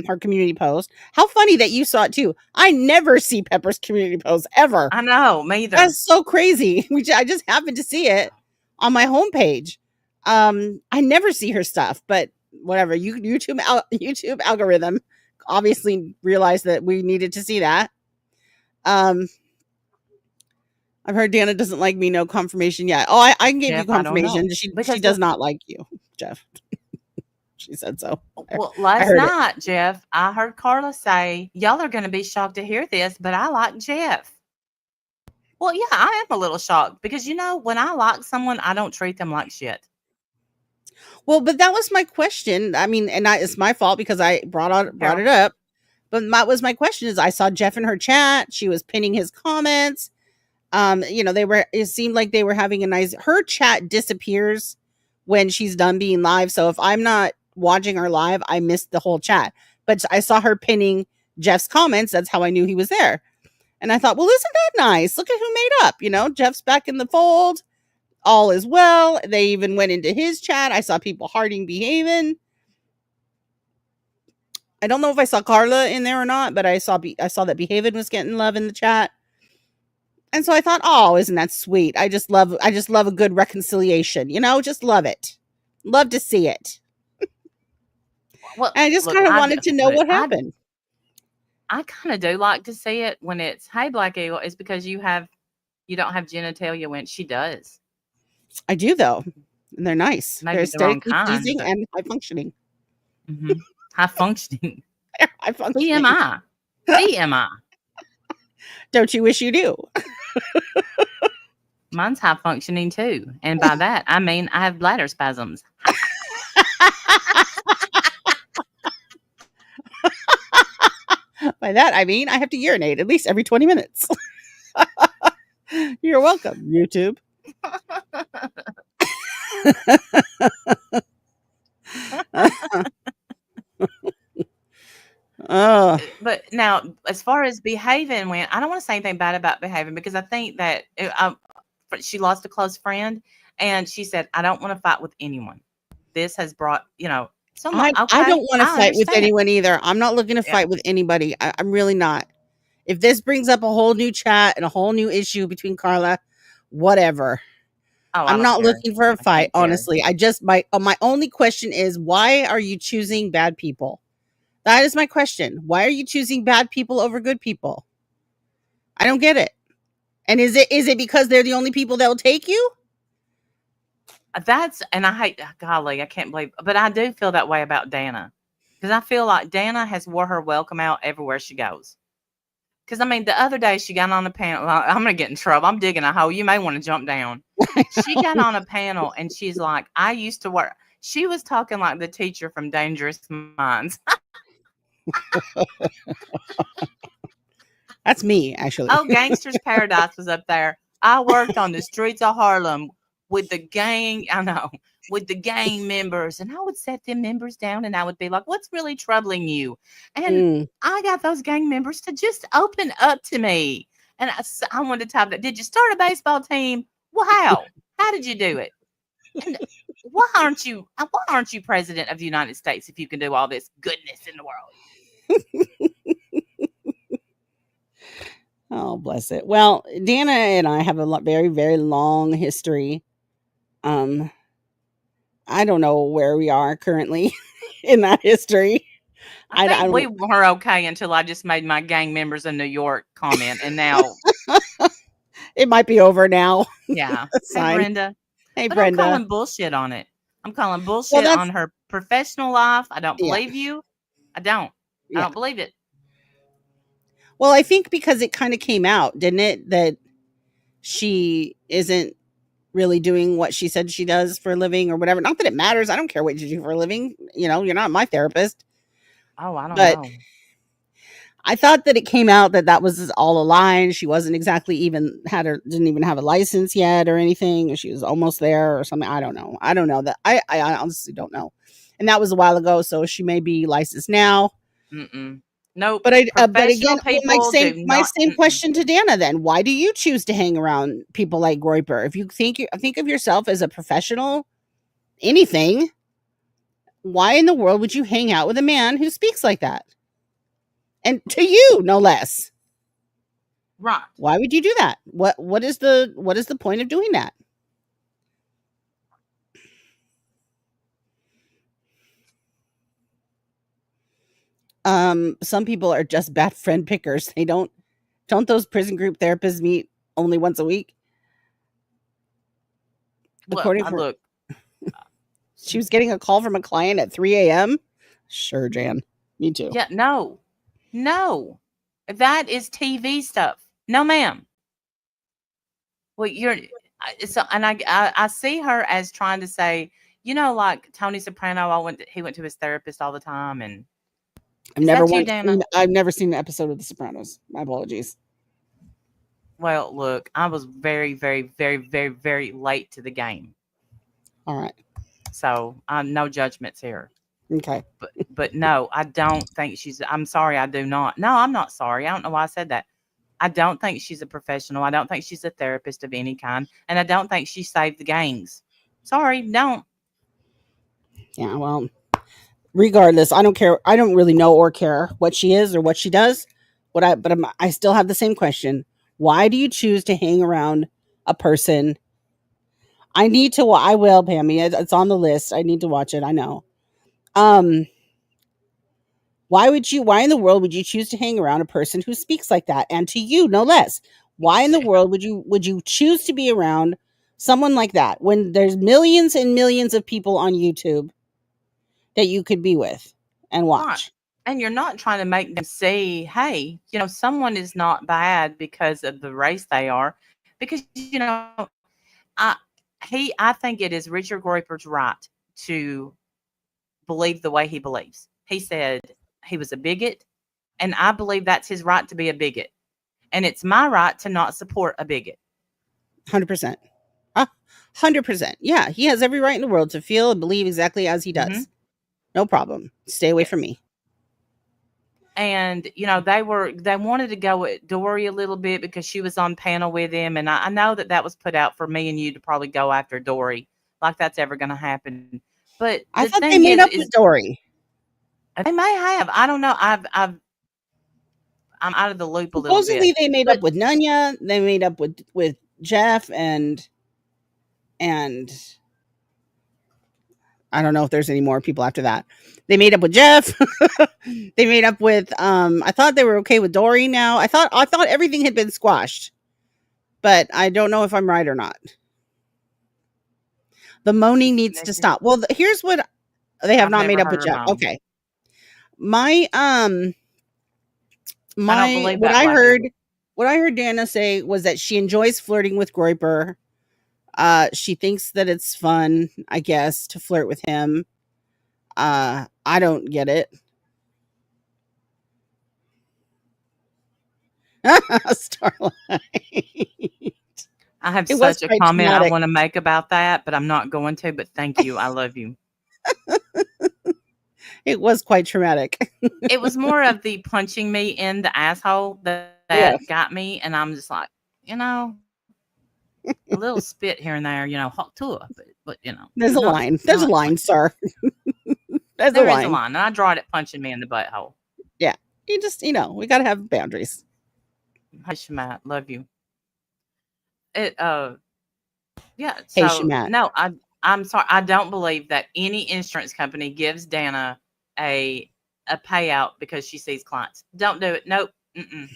her community post. How funny that you saw it too. I never see Pepper's community post ever. I know, me either. That's so crazy. I just happened to see it on my homepage. I never see her stuff, but whatever. YouTube algorithm obviously realized that we needed to see that. I've heard Dana doesn't like me. No confirmation yet. Oh, I can give Jeff, you confirmation. She does not like you, Jeff. She said so. Well, last night, Jeff, I heard Carla say, y'all are going to be shocked to hear this, but I like Jeff. Well, yeah, I am a little shocked because, when I like someone, I don't treat them like shit. Well, but that was my question. I mean, and it's my fault because I brought it up. But my question is, I saw Jeff in her chat. She was pinning his comments. It seemed like they were having her chat disappears when she's done being live. So if I'm not watching her live, I missed the whole chat. But I saw her pinning Jeff's comments. That's how I knew he was there. And I thought, well, isn't that nice? Look at who made up. Jeff's back in the fold. All is well. They even went into his chat. I saw people hearting behaving. I don't know if I saw Carla in there or not, but I saw that behaving was getting love in the chat. And so I thought, oh, isn't that sweet? I just love a good reconciliation. Just love it. Love to see it. Well, and I just kind of wanted to know what happened. I kind of do like to see it when it's, hey, Black Eagle, it's because you don't have genitalia when she does. I do, though. And they're nice. Maybe they're aesthetically pleasing and high functioning. Mm-hmm. High functioning. High functioning. BMI. Don't you wish you do? Mine's high functioning too. And by that, I mean I have bladder spasms. By that, I mean I have to urinate at least every 20 minutes. You're welcome, YouTube. But now, as far as behaving went, I don't want to say anything bad about behaving because I think that she lost a close friend, and she said, "I don't want to fight with anyone." This has brought, I don't want to fight with anyone either. I'm not looking to fight with anybody. I'm really not. If this brings up a whole new chat and a whole new issue between Carla, whatever. Oh, I'm not looking for a fight, honestly. I just my only question is, why are you choosing bad people? That is my question. Why are you choosing bad people over good people? I don't get it. And is it because they're the only people that will take you? And I hate, golly, I can't believe, but I do feel that way about Dana, because I feel like Dana has wore her welcome out everywhere she goes. Because I mean, the other day she got on a panel. I'm gonna get in trouble. I'm digging a hole. You may want to jump down. She got on a panel and she's like, "I used to work." She was talking like the teacher from Dangerous Minds. That's me, actually. Oh, Gangster's Paradise was up there. I worked on the streets of Harlem with the gang. I know, with the gang members, and I would set them members down, and I would be like, "What's really troubling you?" And Mm. I got those gang members to just open up to me, and I wanted to type that. Did you start a baseball team? Well, how? How did you do it? And why aren't you president of the United States if you can do all this goodness in the world? Oh, bless it. Well, Dana and I have a very, very long history. I don't know where we are currently in that history. I think we don't. were okay until I just made my gang members in New York comment, and now, It might be over now. yeah. That's Hey, fine. Brenda. Hey, But I'm Brenda. calling bullshit on it. I'm calling Well, bullshit that's on her professional life. I don't yeah, believe you. I don't. I yeah. don't believe it. Well, I think because it kind of came out, didn't it, that she isn't really doing what she said she does for a living or whatever. Not that it matters. I don't care what you do for a living. You know, you're not my therapist. Oh, I don't But know. I thought that it came out that that was all a lie. And she wasn't exactly didn't even have a license yet or anything. And she was almost there or something. I don't know. I don't know that. I honestly don't know. And that was a while ago. So she may be licensed now. Mm-mm. Nope. But but again, Professional people do my not. same question to Dana then. Why do you choose to hang around people like Groiper? If you think of yourself as a professional, anything, why in the world would you hang out with a man who speaks like that? And to you, no less. Right. Why would you do that? What is the point of doing that? Some people are just bad friend pickers. They don't those prison group therapists meet only once a week? Well, According to look, she was getting a call from a client at 3 a.m. Sure, Jan. Me too. yeah, no. That is TV stuff. No, ma'am. Well, and I see her as trying to say, like Tony Soprano. He went to his therapist all the time, and I've never seen an episode of The Sopranos. My apologies. Well, look, I was very, very, very, very, very late to the game. All right. So no judgments here. Okay. But no, I don't think I'm sorry, I do not. No, I'm not sorry. I don't know why I said that. I don't think she's a professional. I don't think she's a therapist of any kind. And I don't think she saved the gangs. Sorry, don't. Yeah, well, regardless, I don't care. I don't really know or care what she is or what she does. I still have the same question. Why do you choose to hang around a person? I will, Pammy. It's on the list. I need to watch it. I know. Why in the world would you choose to hang around a person who speaks like that? And to you, no less. Why in the world would you choose to be around someone like that when there's millions and millions of people on YouTube that you could be with and watch? Right. And you're not trying to make them see, hey, someone is not bad because of the race they are. Because, I think it is Richard Groiper's right to believe the way he believes. He said he was a bigot, and I believe that's his right to be a bigot. And it's my right to not support a bigot. 100%. 100%. Yeah, he has every right in the world to feel and believe exactly as he does. Mm-hmm. No problem. Stay away from me. And, they wanted to go at Dory a little bit because she was on panel with him. And I know that was put out for me and you to probably go after Dory, like that's ever going to happen. But I thought they made up with Dory. They may have. I don't know. I'm out of the loop a little bit. Supposedly they made up with Nunya. They made up with Jeff and I don't know if there's any more people after that. They made up with Jeff. They made up with I thought they were okay with Dory now. I thought everything had been squashed. But I don't know if I'm right or not. The moaning needs to stop. Well, here's what they have I've not made never up with heard her Jeff. moan. Okay. My I don't believe what that, I Blackie. heard Dana say was that she enjoys flirting with Groiper. She thinks that it's fun, I guess, to flirt with him. I don't get it. Starlight. I have It was such a quite comment I traumatic. want to make about that, but I'm not going to. But thank you. I love you. It was quite traumatic. It was more of the punching me in the asshole that Yes. got me. And I'm just like, a little spit here and there, hot to it. But There's a not- line. There's a not line, like- sir. There's There a is line. a line. And I draw it at punching me in the butthole. You just, we got to have boundaries. Hi, Shamat. Love you. Yeah. Hey, So Shamat. no, I'm sorry. I don't believe that any insurance company gives Dana a payout because she sees clients. Don't do it. Nope. Mm-mm.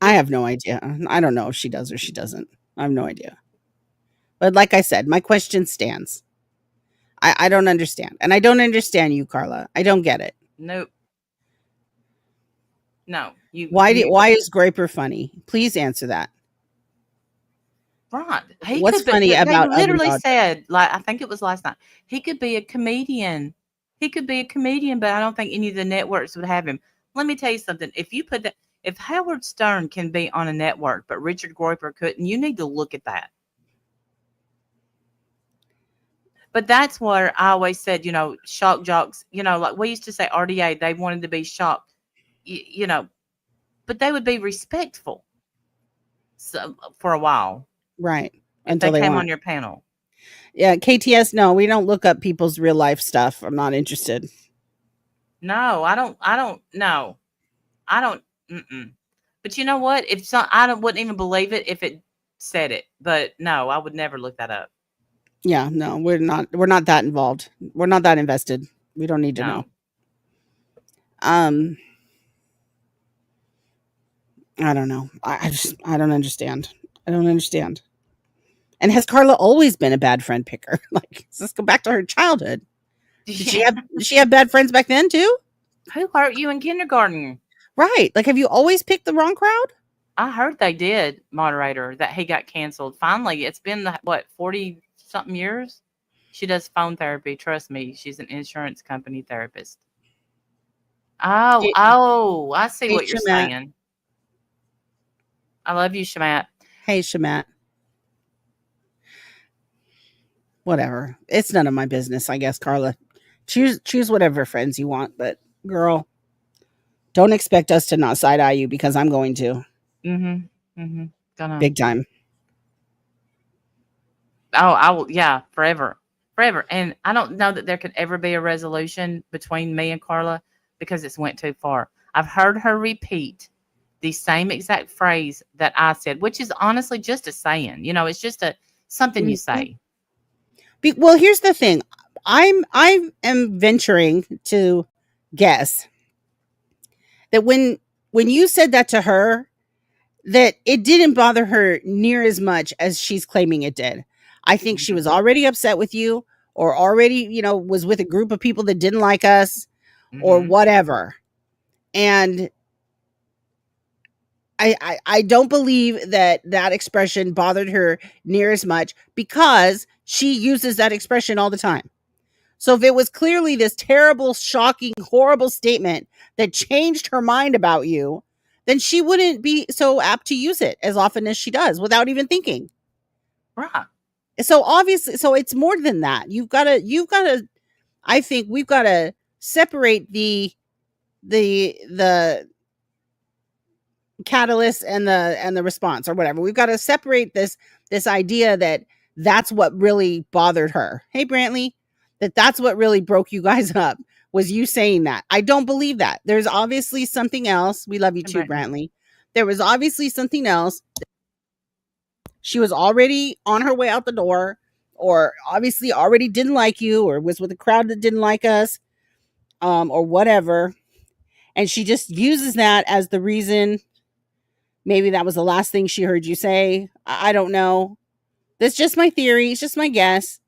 I have no idea. I don't know if she does or she doesn't. I have no idea. But like I said, my question stands. I don't understand. And I don't understand you, Carla. I don't get it. Nope. No. Why is Groiper funny? Please answer that. Right. What's funny about They literally Avondale? said, like, I think it was last night, he could be a comedian. He could be a comedian, but I don't think any of the networks would have him. Let me tell you something. If Howard Stern can be on a network, but Richard Groiper couldn't, you need to look at that. But that's where I always said, shock jocks, like we used to say RDA, they wanted to be shocked, but they would be respectful for a while. Right. If Until they came weren't. on your panel. Yeah, KTS, no, we don't look up people's real life stuff. I'm not interested. No, I don't. No, I don't. Mm-mm. But you know what? Wouldn't even believe it if it said it. But no, I would never look that up. Yeah, no, we're not that involved. We're not that invested. We don't need to know. I don't know. I don't understand. I don't understand. And has Carla always been a bad friend picker? Like, let's go back to her childhood. Did she have bad friends back then too? Who hurt you in kindergarten? Right. Like, have you always picked the wrong crowd? I heard they did, moderator, that he got canceled. Finally, it's been 40 something years. She does phone therapy. Trust me, she's an insurance company therapist. Oh, I see what you're Shamat. saying. I love you, Shamat. Hey, Shamat. Whatever. It's none of my business, I guess, Carla. Choose whatever friends you want, but girl, don't expect us to not side eye you because I'm going to. Gonna Big time. Oh, I will. Yeah, forever. And I don't know that there could ever be a resolution between me and Carla because it's went too far. I've heard her repeat the same exact phrase that I said, which is honestly just a saying. It's just something you say. Well, here's the thing. I am venturing to guess that when you said that to her, that it didn't bother her near as much as she's claiming it did. I think she was already upset with you, or already, was with a group of people that didn't like us, or whatever. And I don't believe that expression bothered her near as much because she uses that expression all the time. So if it was clearly this terrible, shocking, horrible statement that changed her mind about you, then she wouldn't be so apt to use it as often as she does without even thinking. Right. So obviously, so it's more than that. You've got to, I think we've got to separate the catalyst and the response or whatever. We've got to separate this idea that that's what really bothered her. Hey, Brantley, that's what really broke you guys up was you saying that. I don't believe that. There's obviously something else. We love you too, Brantley. There was obviously something else. She was already on her way out the door, or obviously already didn't like you, or was with a crowd that didn't like us, or whatever. And she just uses that as the reason. Maybe that was the last thing she heard you say. I don't know. That's just my theory. It's just my guess.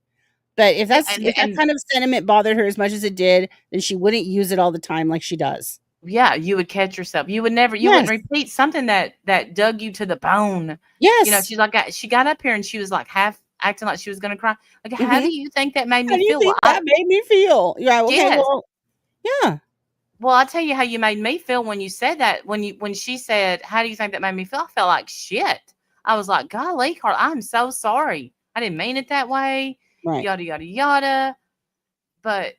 But if Yeah, if that kind of sentiment bothered her as much as it did, then she wouldn't use it all the time like she does. yeah, you would catch yourself. You would never, you Yes. wouldn't repeat something that dug you to the bone. Yes. You know, she's like, she got up here and she was like half acting like she was going to cry. Like, how Mhm. do you think that made How do me you feel? think Well, that made me feel? Yeah. Okay. Yes. Well. Yeah. Well, I'll tell you how you made me feel when you said that. When she said, "How do you think that made me feel?" I felt like shit. I was like, "Golly, Carl, I'm so sorry. I didn't mean it that way." Right. Yada yada yada. But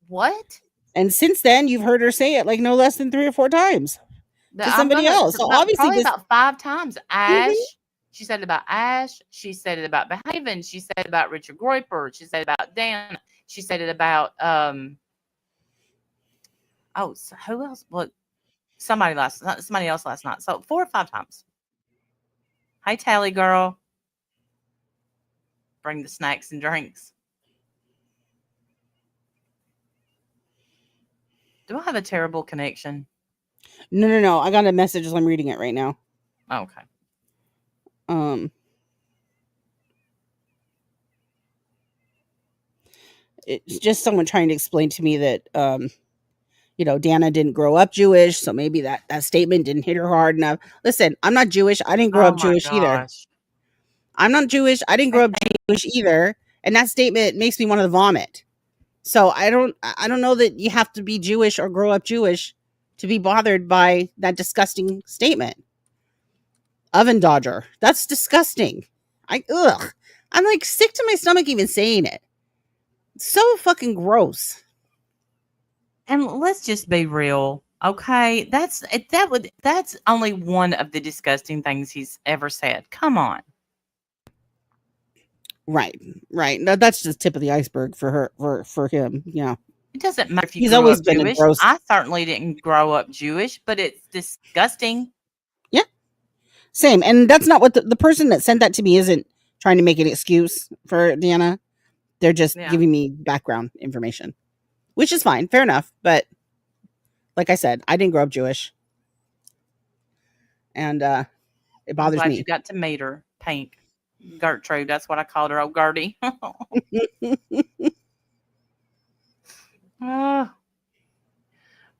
what? And since then, you've heard her say it like no less than 3 or 4 times to somebody else. So obviously, probably this. about 5 times. Ash. Mhm. She said it about Ash. She said it about behaving. She said it about Richard Groyper. She said it about Dan. She said it about oh, so who else? What? Somebody else last night. So 4 or 5 times. Hey, Tally girl. Bring the snacks and drinks. Do I have a terrible connection? No. I got a message as I'm reading it right now. Oh, okay. It's just someone trying to explain to me that Dana didn't grow up Jewish, so maybe that statement didn't hit her hard enough. Listen, I'm not Jewish. I didn't grow Oh up my Jewish either. gosh. I'm not Jewish. I didn't grow up Jewish either, and that statement makes me want to vomit. So I don't know that you have to be Jewish or grow up Jewish to be bothered by that disgusting statement. Oven dodger. That's disgusting. I'm like sick to my stomach even saying it. It's so fucking gross. And let's just be real. Okay, that's only one of the disgusting things he's ever said. Come on. Right. No, that's just tip of the iceberg for her for him. Yeah. It doesn't matter if you He's grew always up been a Jewish. gross. I certainly didn't grow up Jewish, but it's disgusting. Yeah. Same. And that's not what the person that sent that to me isn't trying to make an excuse for Deanna. They're just giving me background information, which is fine. Fair enough. But like I said, I didn't grow up Jewish. And it bothers I'm glad me. you got to meet her. Pink. Gertrude. That's what I called her. Oh, Gertie.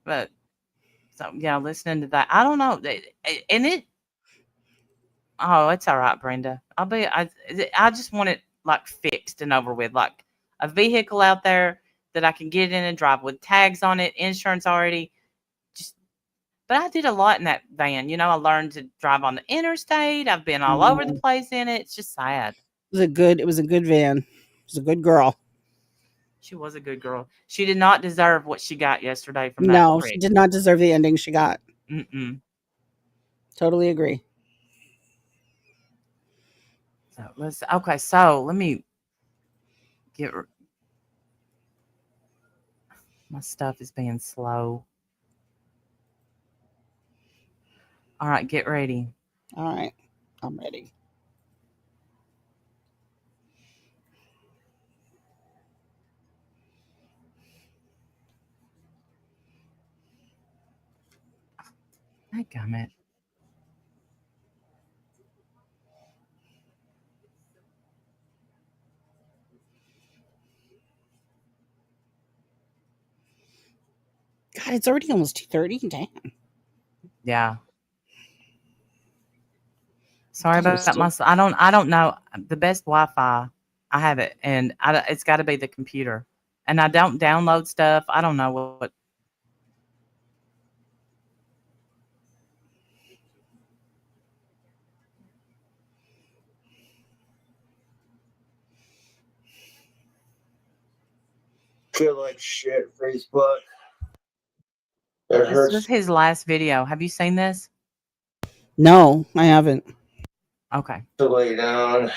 But so yeah, listening to that, I don't know, and it. Oh, it's all right, Brenda. I just want it like fixed and over with, like a vehicle out there that I can get in and drive with tags on it, insurance already. But I did a lot in that van. You know, I learned to drive on the interstate. I've been all over the place in it. It's just sad. It was a good van. It was a good girl. She was a good girl. She did not deserve what she got yesterday from that. No, she did not deserve the ending she got. Totally agree. So let me get. My stuff is being slow. All right, get ready. All right, I'm ready. Dadgummit. God, it's already almost 2:30. Damn. Yeah. Sorry about my. I don't know the best Wi-Fi. I have it, and it's got to be the computer, and I don't download stuff. I don't know what. Feel like shit, Facebook. This was his last video. Have you seen this? No, I haven't. Okay. To lay down.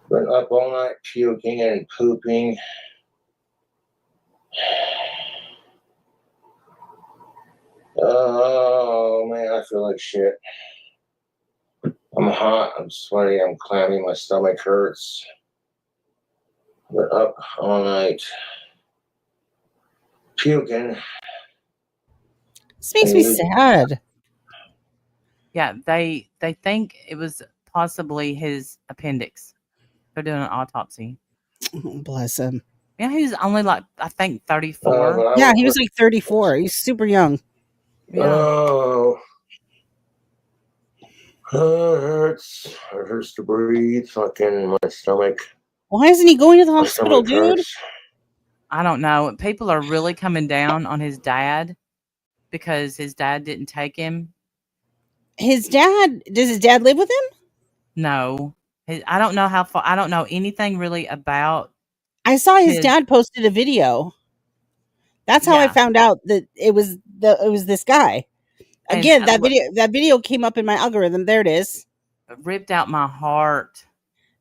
Been up all night puking and pooping. Oh man, I feel like shit. I'm I'm hot, I'm sweaty, I'm clammy, my stomach hurts. Been up all night. Puking. This makes me sad. Yeah, they think it was possibly his appendix. They're doing an autopsy. Oh, bless him. Yeah, he was only like, I think, But 34. I Yeah, was he was like 34. He's super young. Yeah. Oh, it hurts. It hurts to breathe. Fucking my stomach. Why isn't he going to the My hospital, stomach dude? hurts. I don't know. People are really coming down on his dad because his dad didn't take him. Does his dad live with him? No. I don't know how far. I don't know anything really about. I saw his His- dad posted a video. That's how I Yeah. found out that it was this guy. And, Again, that video came up in my algorithm. There it is. ripped out my heart.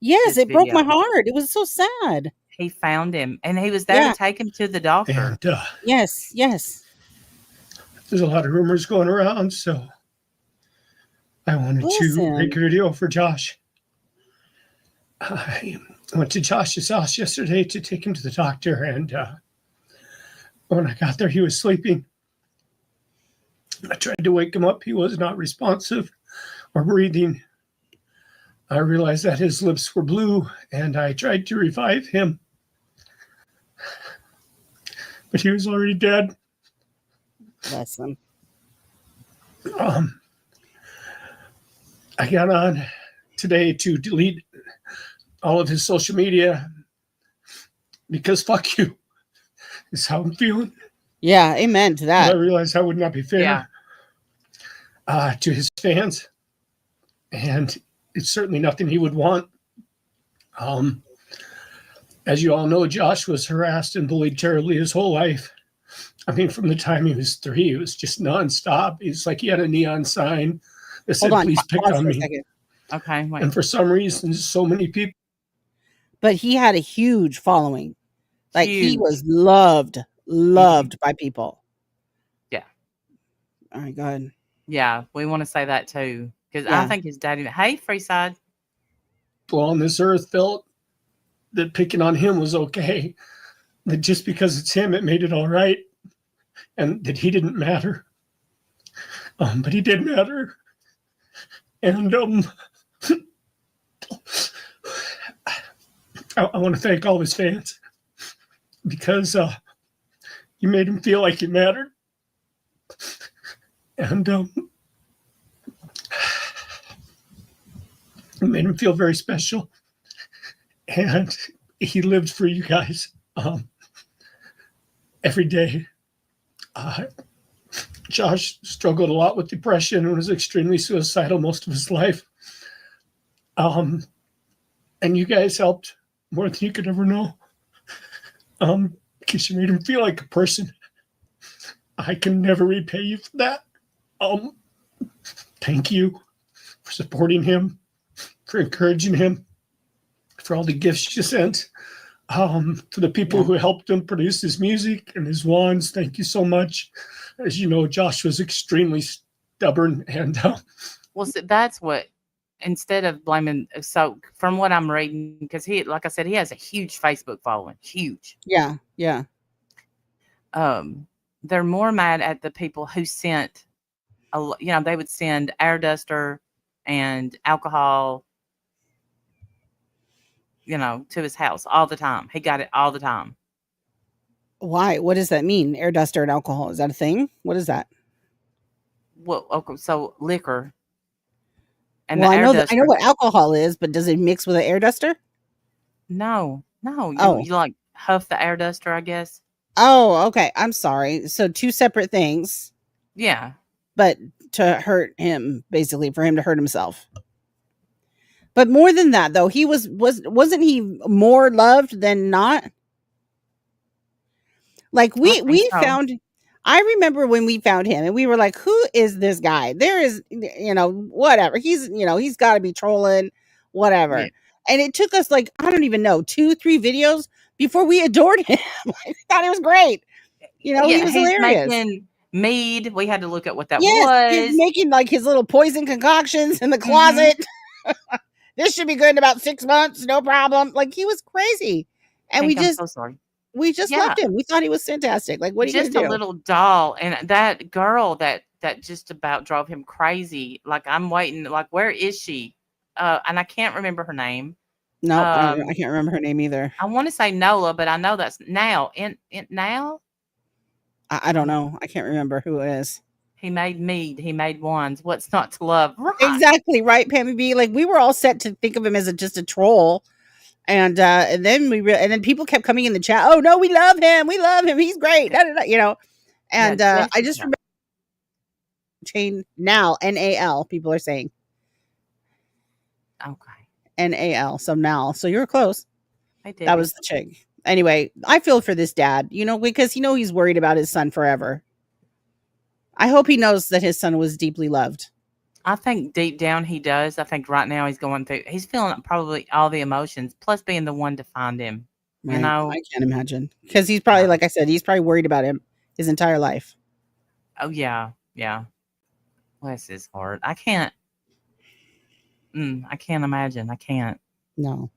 Yes, This it broke my video. heart. It was so sad. He found him, and he was there Yeah. to take him to the doctor. And Yes. there's a lot of rumors going around, so I wanted Bless to him. make a video for Josh. I went to Josh's house yesterday to take him to the doctor, and when I got there, he was sleeping. I tried to wake him up. He was not responsive or breathing. I realized that his lips were blue, and I tried to revive him. But he was already dead. Bless him. I got on today to delete all of his social media because fuck you is how I'm feeling. Yeah, amen to I that. realized that would not be fair Yeah. to his fans, and it's certainly nothing he would want. As you all know, Josh was harassed and bullied terribly his whole life. I mean, from the time he was 3, it was just nonstop. It's like he had a neon sign that said, Hold on. "Please pick Pause on for a me." second. Okay, wait. And for some reason, so many people. But he had a huge following. Like he Huge. was loved by people. Yeah. All right, go ahead. Yeah, we want to say that too because Yeah. I think his daddy. Hey, Freeside. On this earth felt that picking on him was okay, that just because it's him, it made it all right, and that he didn't matter. But he did matter. And I want to thank all his fans because you made him feel like he mattered. And it made him feel very special. And he lived for you guys every day. Josh struggled a lot with depression and was extremely suicidal most of his life. And you guys helped more than you could ever know. Because you made him feel like a person. I can never repay you for that. Thank you for supporting him, for encouraging him, for all the gifts you sent. For the people who helped him produce his music and his wands, thank you so much. As you know, Josh was extremely stubborn, and Well, so that's what. Instead of blaming, so from what I'm reading, because he, like I said, he has a huge Facebook following, huge. Yeah. They're more mad at the people who sent, they would send air duster and alcohol, to his house all the time. He got it all the time. Why? What does that mean? Air duster and alcohol. Is that a thing? What is that? Well, okay, so liquor. And Well, the I air know duster. I know what alcohol is, but does it mix with an air duster? No. Oh. You like huff the air duster, I guess. Oh, okay. I'm sorry. So 2 separate things, Yeah. but to hurt him, basically, for him to hurt himself. But more than that, though, he wasn't he more loved than not? Like we so. found. I remember when we found him and we were like, who is this guy? There is, whatever. He's got to be trolling, whatever. Yeah. And it took us like, I don't even know, 2-3 videos before we adored him. I thought it was great. He was he's hilarious. making mead. We had to look at what that Yes, was. he's making like his little poison concoctions in the closet. This should be good in about 6 months, no problem. Like, he was crazy. And Pink, I'm so sorry. we just Yeah. loved him. We thought he was fantastic. Like, what are you Just a gonna do? little doll, and that girl that just about drove him crazy. Like, I'm waiting. Like, where is she? And I can't remember her name. No, I can't remember her name either. I want to say Nola, but I know that's now. In now, I don't know. I can't remember who it is. he made mead. He made wines. What's not to love? Right. Exactly, right, Pammy B. Like, we were all set to think of him as just a troll. And then and then people kept coming in the chat. Oh no, we love him. We love him. He's great. Da, da, da, you know. And Yeah, I just remember chain now NAL. People are saying Okay. NAL. So now, so you were close. I did. That was the chick. Anyway, I feel for this dad. You know, because he's worried about his son forever. I hope he knows that his son was deeply loved. I think deep down he does. I think right now he's feeling probably all the emotions, plus being the one to find him. Right? You know, I can't imagine, because he's probably, like I said, he's probably worried about him his entire life. oh yeah. Bless his heart. I can't imagine. I can't. No.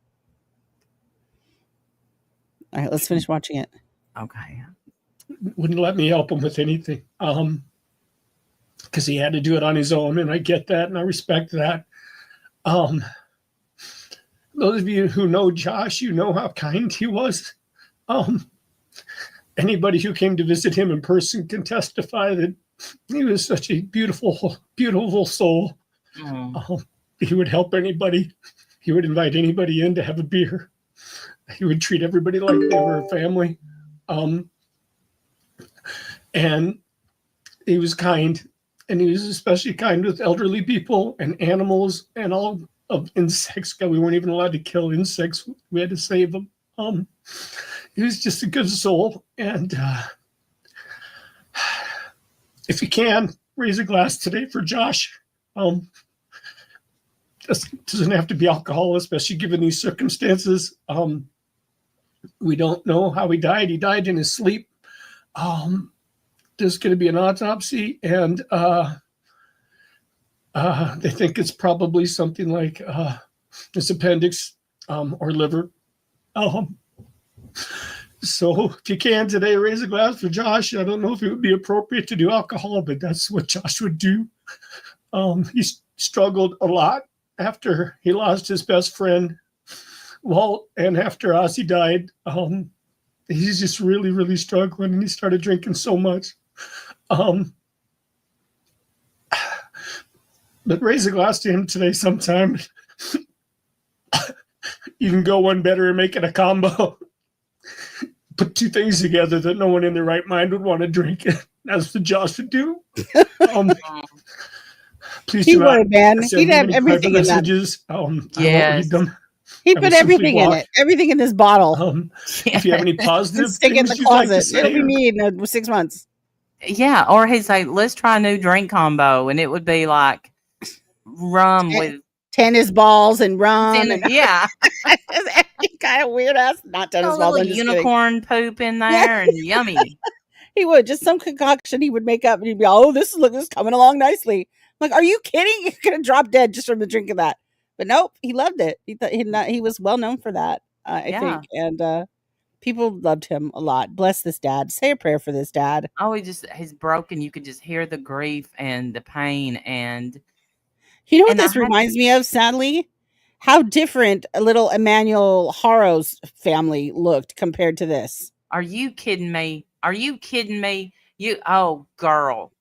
All right, let's finish watching it. Okay. Wouldn't let me help him with anything. Because he had to do it on his own, and I get that, and I respect that. Those of you who know Josh, you know how kind he was. Anybody who came to visit him in person can testify that he was such a beautiful, beautiful soul. He would help anybody. He would invite anybody in to have a beer. He would treat everybody like they were a family. And he was kind. And he was especially kind with elderly people and animals and all of insects. God, we weren't even allowed to kill insects. We had to save them. He was just a good soul. And if you can, raise a glass today for Josh. Doesn't have to be alcohol, especially given these circumstances. We don't know how he died. He died in his sleep. There's going to be an autopsy, and they think it's probably something like his appendix or liver. So if you can today, raise a glass for Josh. I don't know if it would be appropriate to do alcohol, but that's what Josh would do. He struggled a lot after he lost his best friend, Walt, and after Ozzy died. He's just really, really struggling, and he started drinking so much. But raise a glass to him today sometime. You can go one better and make it a combo. Put two things together that no one in their right mind would want to drink. That's what Josh would do. Please He do not would, man. send He'd me have any everything private in that. messages. I won't Yes. read them. He'd I put will simply everything in block. it. Everything in this bottle. If you have any positive Stick it in things the you'd like to closet. say, It'll be or- me in 6 months. Yeah, or he's like, let's try a new drink combo, and it would be like rum with Tennis balls and rum. And yeah, kind of weird ass. Not a tennis balls. little I'm just kidding. unicorn poop in there and yummy. He would just some concoction he would make up, and he'd be, oh, this is coming along nicely. I'm like, are you kidding? You're gonna drop dead just from the drink of that. But nope, he loved it. He was well known for that, I Yeah. think, and people loved him a lot. Bless this dad. Say a prayer for this dad. Oh, he's broken. You could just hear the grief and the pain. And You know what And I this had- reminds me of, sadly? How different a little Emmanuel Haro's family looked compared to this. are you kidding me? Are you kidding me? Oh, girl.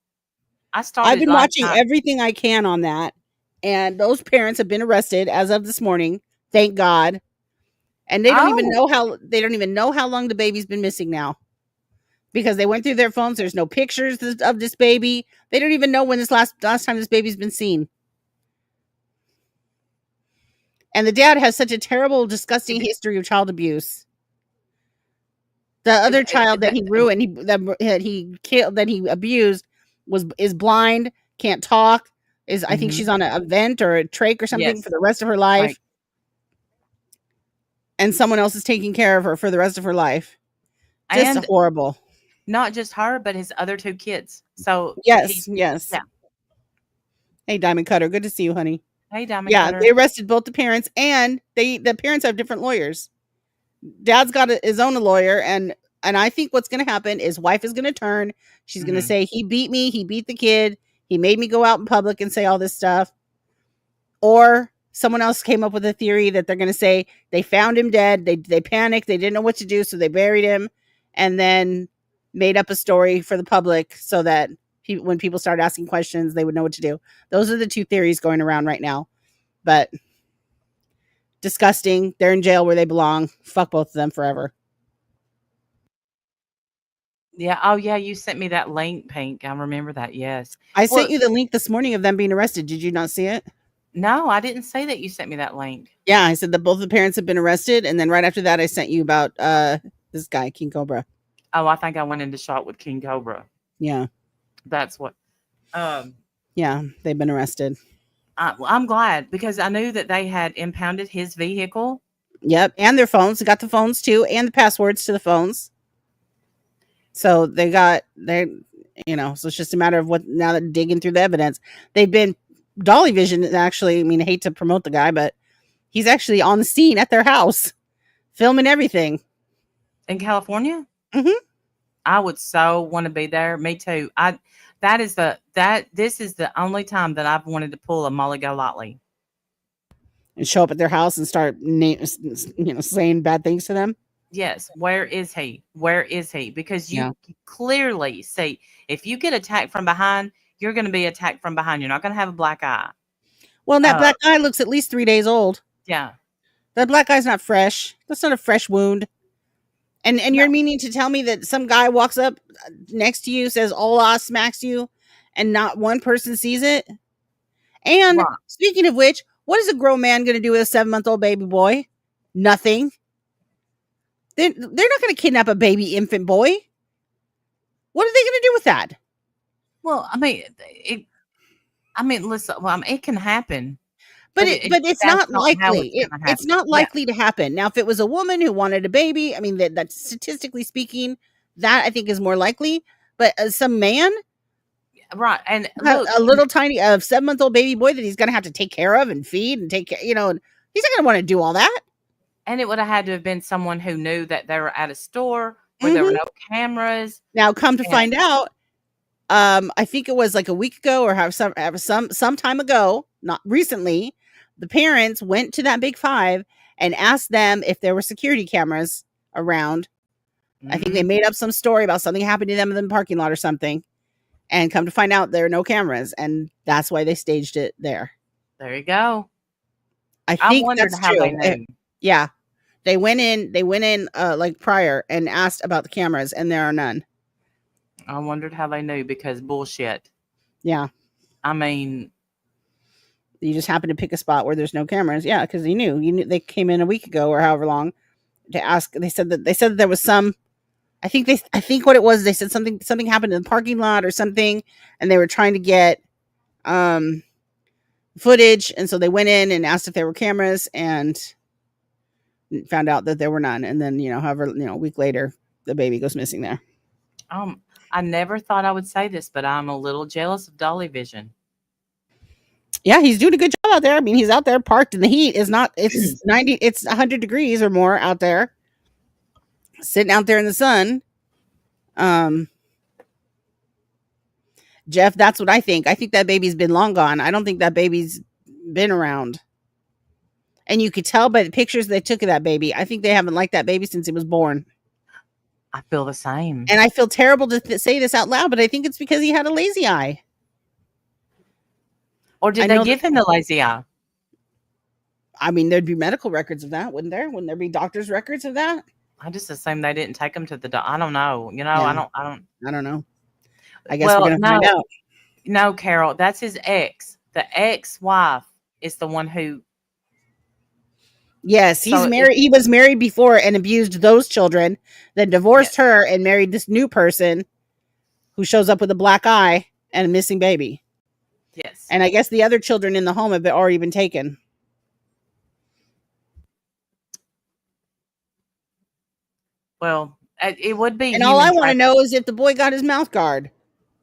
I started. I've been last watching night- everything I can on that, and those parents have been arrested as of this morning. Thank God. And they don't even know how long the baby's been missing now, because they went through their phones. There's no pictures of this baby. They don't even know when this last time this baby's been seen. And the dad has such a terrible, disgusting history of child abuse. The other child that he ruined, that he killed, that he abused, is blind, can't talk. I think she's on a vent or a trach or something Yes. for the rest of her life. Right. And someone else is taking care of her for the rest of her life. Just And horrible. not just her, but his other two kids. So Yes, yes. yeah. Hey, Diamond Cutter, good to see you, honey. Hey, Diamond Yeah, Cutter. they arrested both the parents, and the parents have different lawyers. Dad's got his own lawyer, and I think what's going to happen is wife is going to turn. She's going to Mhm. say he beat me, he beat the kid, he made me go out in public and say all this stuff. Or someone else came up with a theory that they're going to say they found him dead, they panicked, they didn't know what to do, so they buried him, and then made up a story for the public so that when people start asking questions, they would know what to do. Those are the two theories going around right now. But disgusting. They're in jail where they belong. Fuck both of them forever. Yeah. Oh, yeah. You sent me that link, Pink. I remember that. Yes. I Well, sent you the link this morning of them being arrested. Did you not see it? no, I didn't say that you sent me that link. Yeah, I said that both the parents have been arrested, and then right after that, I sent you about this guy, King Cobra. Oh, I think I went into shot with King Cobra. Yeah, That's what. yeah, they've been arrested. I'm glad because I knew that they had impounded his vehicle. Yep, and their phones. They got the phones too, and the passwords to the phones. So they, so it's just a matter of what now that digging through the evidence. They've been Dolly Vision. Actually, I mean, I hate to promote the guy, but he's actually on the scene at their house, filming everything. In California? Mhm. I would so want to be there. Me too. This is the only time that I've wanted to pull a Molly Golightly. And show up at their house and start saying bad things to them. Yes. Where is he? Where is he? Because you clearly see if you get attacked from behind, you're going to be attacked from behind. You're not going to have a black eye. Well, that black eye looks at least 3 days old. Yeah. That black eye's not fresh. That's not a fresh wound. And you're meaning to tell me that some guy walks up next to you, says "Hola," smacks you, and not one person sees it? And speaking of which, what is a grown man going to do with a 7-month-old baby boy? Nothing. They're not going to kidnap a baby infant boy. What are they going to do with that? Well, I mean, listen. Well, it can happen, but it's not likely. It's not likely to happen. Now, if it was a woman who wanted a baby, I mean, that statistically speaking, that I think is more likely. But some man, right? And look, a little tiny 7-month-old baby boy that he's going to have to take care of and feed and take care. He's not going to want to do all that. And it would have had to have been someone who knew that they were at a store where there were no cameras. Now, come to find out, I think it was like a week ago or some time ago, not recently, the parents went to that Big Five and asked them if there were security cameras around. Mm-hmm. I think they made up some story about something happened to them in the parking lot or something. And come to find out there are no cameras. And that's why they staged it there. There you go. I think that's how true. they knew. Yeah. They went in like prior and asked about the cameras, and there are none. I wondered how they knew because bullshit. Yeah. I mean, you just happened to pick a spot where there's no cameras. Yeah, because you knew they came in a week ago or however long to ask. They said that there was some. I think what it was, they said something happened in the parking lot or something, and they were trying to get footage, and so they went in and asked if there were cameras and found out that there were none. And then a week later, the baby goes missing there. I never thought I would say this, but I'm a little jealous of Dolly Vision. Yeah, he's doing a good job out there. I mean, he's out there parked in the heat. It's 100 degrees or more out there, sitting out there in the sun. Jeff, that's what I think. I think that baby's been long gone. I don't think that baby's been around. And you could tell by the pictures they took of that baby. I think they haven't liked that baby since he was born. I feel the same. And I feel terrible to say this out loud, but I think it's because he had a lazy eye. Or did they give him the lazy eye? I mean, there'd be medical records of that, wouldn't there? Wouldn't there be doctor's records of that? I just assume they didn't take him to the doctor. I don't know. Yeah. I don't know. I guess we're gonna find out. No, Carol, that's his ex. The ex-wife is the one who. Yes, he's married. He was married before and abused those children, then divorced her and married this new person who shows up with a black eye and a missing baby. Yes. And I guess the other children in the home have already been taken. Well, it would be. And all I want to know is if the boy got his mouth guard.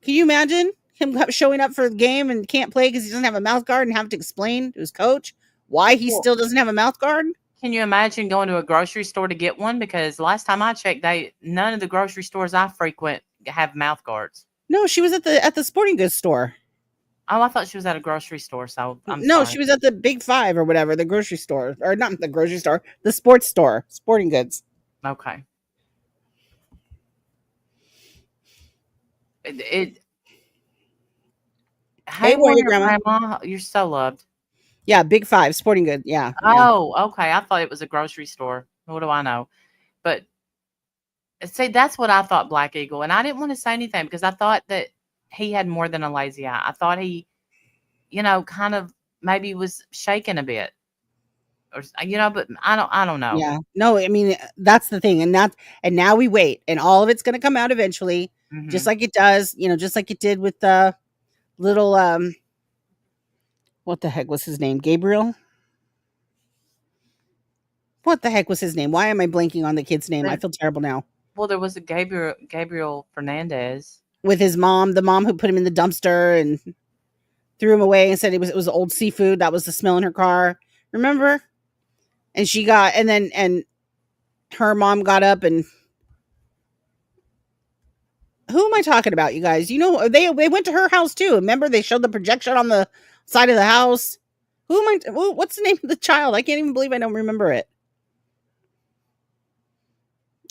Can you imagine? Him showing up for the game and can't play because he doesn't have a mouth guard and have to explain to his coach why he Well, still doesn't have a mouth guard. Can you imagine going to a grocery store to get one? Because last time I checked, none of the grocery stores I frequent have mouth guards. No, she was at the sporting goods store. Oh, I thought she was at a grocery store. So No, sorry. she was at the Big Five or whatever, the grocery store, or not the grocery store, the sports store, sporting goods. Okay. Hey, Hey, Warrior Grandma. Grandma, you're so loved. Yeah, Big Five, sporting goods. Yeah. Oh, okay. I thought it was a grocery store. What do I know? But see, that's what I thought, Black Eagle. And I didn't want to say anything because I thought that he had more than a lazy eye. I thought he, kind of maybe was shaking a bit. Or, but I don't know. Yeah. No, I mean, that's the thing. And now we wait. And all of it's going to come out eventually, just like it does, just like it did with the little, what the heck was his name? Gabriel? What the heck was his name? Why am I blanking on the kid's name? I feel terrible now. Well, there was a Gabriel Fernandez. With his mom, the mom who put him in the dumpster and threw him away and said it was old seafood. That was the smell in her car. Remember? And she got, and her mom got up and, who am I talking about, you guys? They went to her house too. Remember, they showed the projection on the side of the house. What's the name of the child? I can't even believe I don't remember it.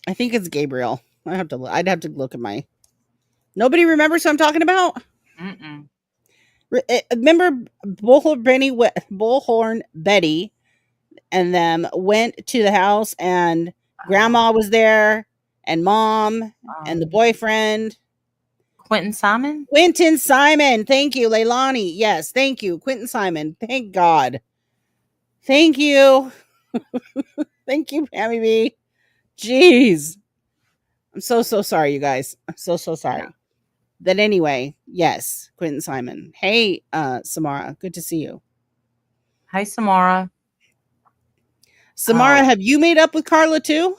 I think it's Gabriel. I'd have to look at my. Nobody remembers who I'm talking about? Mm-mm. Remember Bullhorn Betty and them went to the house and Grandma was there and Mom and the boyfriend. Quentin Simon? Quentin Simon. Thank you, Leilani. Yes, thank you. Quentin Simon. Thank God. Thank you. Thank you, Pammy B. Jeez. I'm so sorry, you guys. I'm so sorry. Yeah. But anyway, yes, Quentin Simon. Hey, Samara, good to see you. Hey, Samara. Samara, have you made up with Carla too?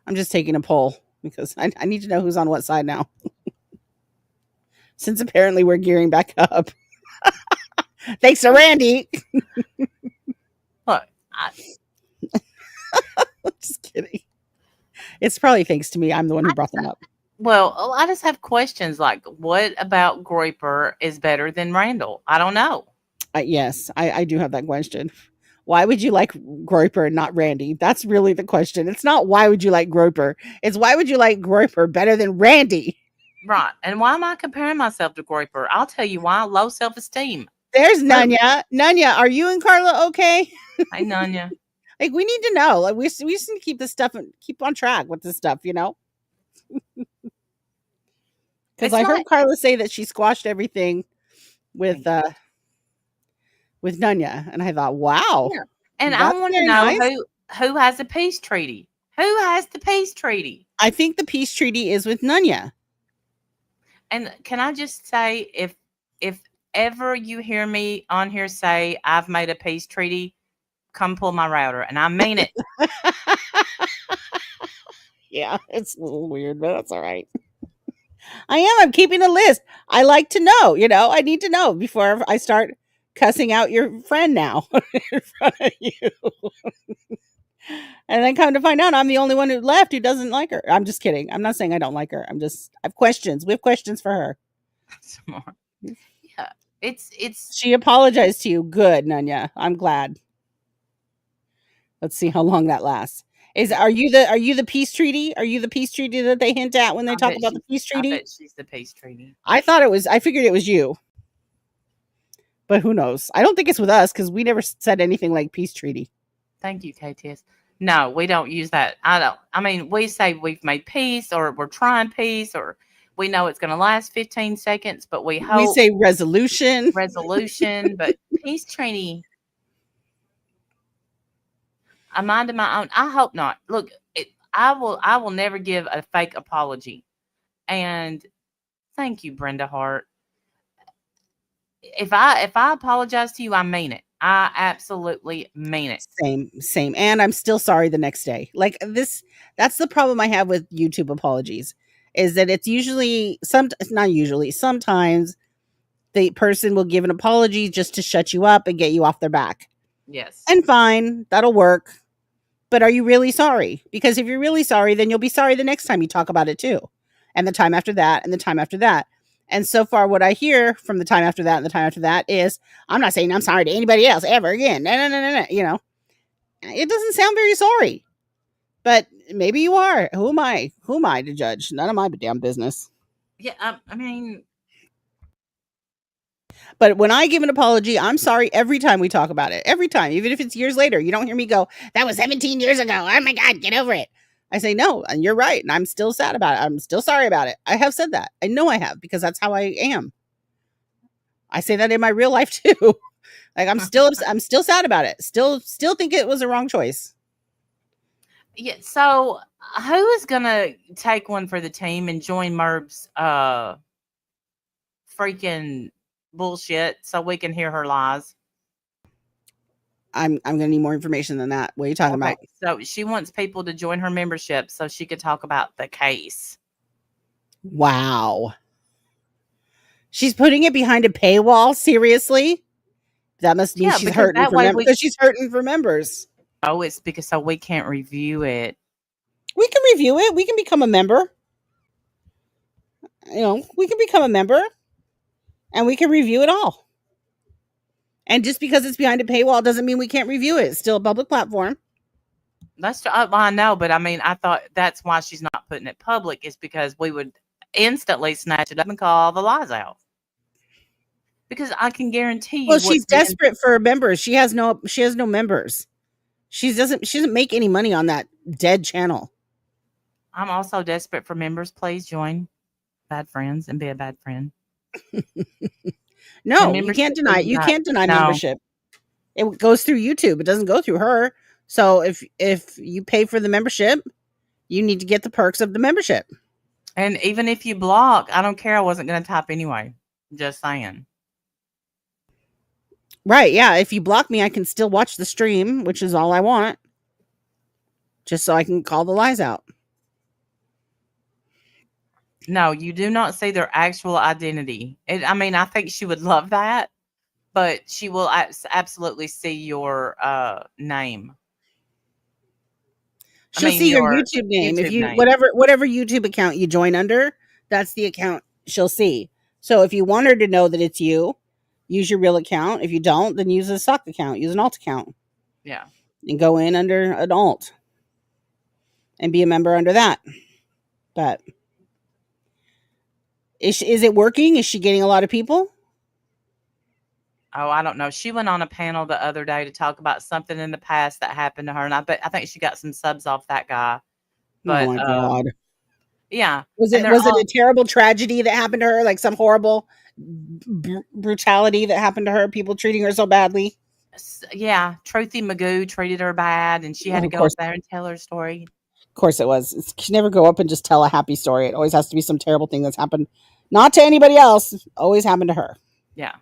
I'm just taking a poll because I need to know who's on what side now. Since apparently we're gearing back up. Thanks to Randy. Look, Just kidding. It's probably thanks to me. I'm the one who brought them up. well, I just have questions like, what about Groiper is better than Randall? I don't know. Yes, I do have that question. Why would you like Groiper and not Randy? That's really the question. It's not why would you like Groiper. It's why would you like Groiper better than Randy? Right. And why am I comparing myself to Groiper? I'll tell you why. Low self-esteem. There's Nunya. Nunya, are you and Carla okay? Hey, Nunya. Like, we need to know. Like, we just need to keep this stuff and keep on track with this stuff, Because I heard Carla say that she squashed everything with Nunya, and I thought, wow. Yeah. And I want to know who has a peace treaty. Who has the peace treaty? I think the peace treaty is with Nunya. And can I just say, if ever you hear me on here say I've made a peace treaty, come pull my router, and I mean it. Yeah, it's a little weird, but that's all right. I'm keeping a list. I like to know, I need to know before I start cussing out your friend now in front of you. And then come to find out I'm the only one who left who doesn't like her. I'm just kidding. I'm not saying I don't like her. I have questions. We have questions for her. Yeah. It's She apologized to you. Good, Nunya. I'm glad. Let's see how long that lasts. Are you the peace treaty? Are you the peace treaty that they hint at when they talk about the peace treaty? I bet she's the peace treaty. I figured it was you. But who knows? I don't think it's with us because we never said anything like peace treaty. Thank you, KTS. No, we don't use that. We say we've made peace or we're trying peace or we know it's going to last 15 seconds, but we hope. We say resolution. But peace treaty. I minded my own. I hope not. Look, I will never give a fake apology. And thank you, Brenda Hart. If I apologize to you, I mean it. I absolutely mean it. Same. And I'm still sorry the next day. Like this, that's the problem I have with YouTube apologies. is that it's usually not usually, sometimes the person will give an apology just to shut you up and get you off their back. Yes. And fine, that'll work. But are you really sorry? Because if you're really sorry, then you'll be sorry the next time you talk about it too. And the time after that, and the time after that. And so far, what I hear from the time after that and the time after that is, I'm not saying I'm sorry to anybody else ever again. No. You know, it doesn't sound very sorry. But maybe you are. Who am I? Who am I to judge? None of my damn business. Yeah, I mean, But when I give an apology, I'm sorry every time we talk about it. Every time, even if it's years later. You don't hear me go, that was 17 years ago. Oh my God, get over it. I say, no, and you're right. And I'm still sad about it. I'm still sorry about it. I have said that. I know I have, because that's how I am. I say that in my real life too. Like I'm still sad about it. Still think it was a wrong choice. yeah. So who is gonna take one for the team and join Merb's freaking bullshit so we can hear her lies? I'm gonna need more information than that. What are you talking about? So she wants people to join her membership so she could talk about the case. Wow. She's putting it behind a paywall? Seriously? That must mean Yeah, she's because hurting that for way members. Because she's hurting for members. Oh, it's because so we can't review it. We can review it. We can become a member. You know, we can become a member and we can review it all. And just because it's behind a paywall doesn't mean we can't review it. It's still a public platform. That's well, I know, but I mean, I thought that's why she's not putting it public, is because we would instantly snatch it up and call all the lies out. Because I can guarantee you, Well, she's desperate for members. She has no members. She doesn't make any money on that dead channel. I'm also desperate for members. Please join Bad Friends and be a bad friend. No, you can't deny it. You can't deny membership. It goes through YouTube. It doesn't go through her. So if you pay for the membership, you need to get the perks of the membership. And even if you block, I don't care. I wasn't going to type anyway. Just saying. Right. Yeah. If you block me, I can still watch the stream, which is all I want. Just so I can call the lies out. No, you do not see their actual identity. I mean, I think she would love that, but she will absolutely see your name. She'll see your YouTube name. If you whatever YouTube account you join under, that's the account she'll see. So if you want her to know that it's you, use your real account. If you don't, then use a stock account. Use an alt account. Yeah. And go in under an alt. And be a member under that. But is it working? Is she getting a lot of people? Oh, I don't know. She went on a panel the other day to talk about something in the past that happened to her, and I think she got some subs off that guy. But, oh my God! Yeah, was it a terrible tragedy that happened to her? Like some horrible brutality that happened to her? People treating her so badly? Yeah, Truthy Magoo treated her bad, and she had to go up there and tell her story. Of course it was. She never go up and just tell a happy story. It always has to be some terrible thing that's happened, not to anybody else. Always happened to her. Yeah.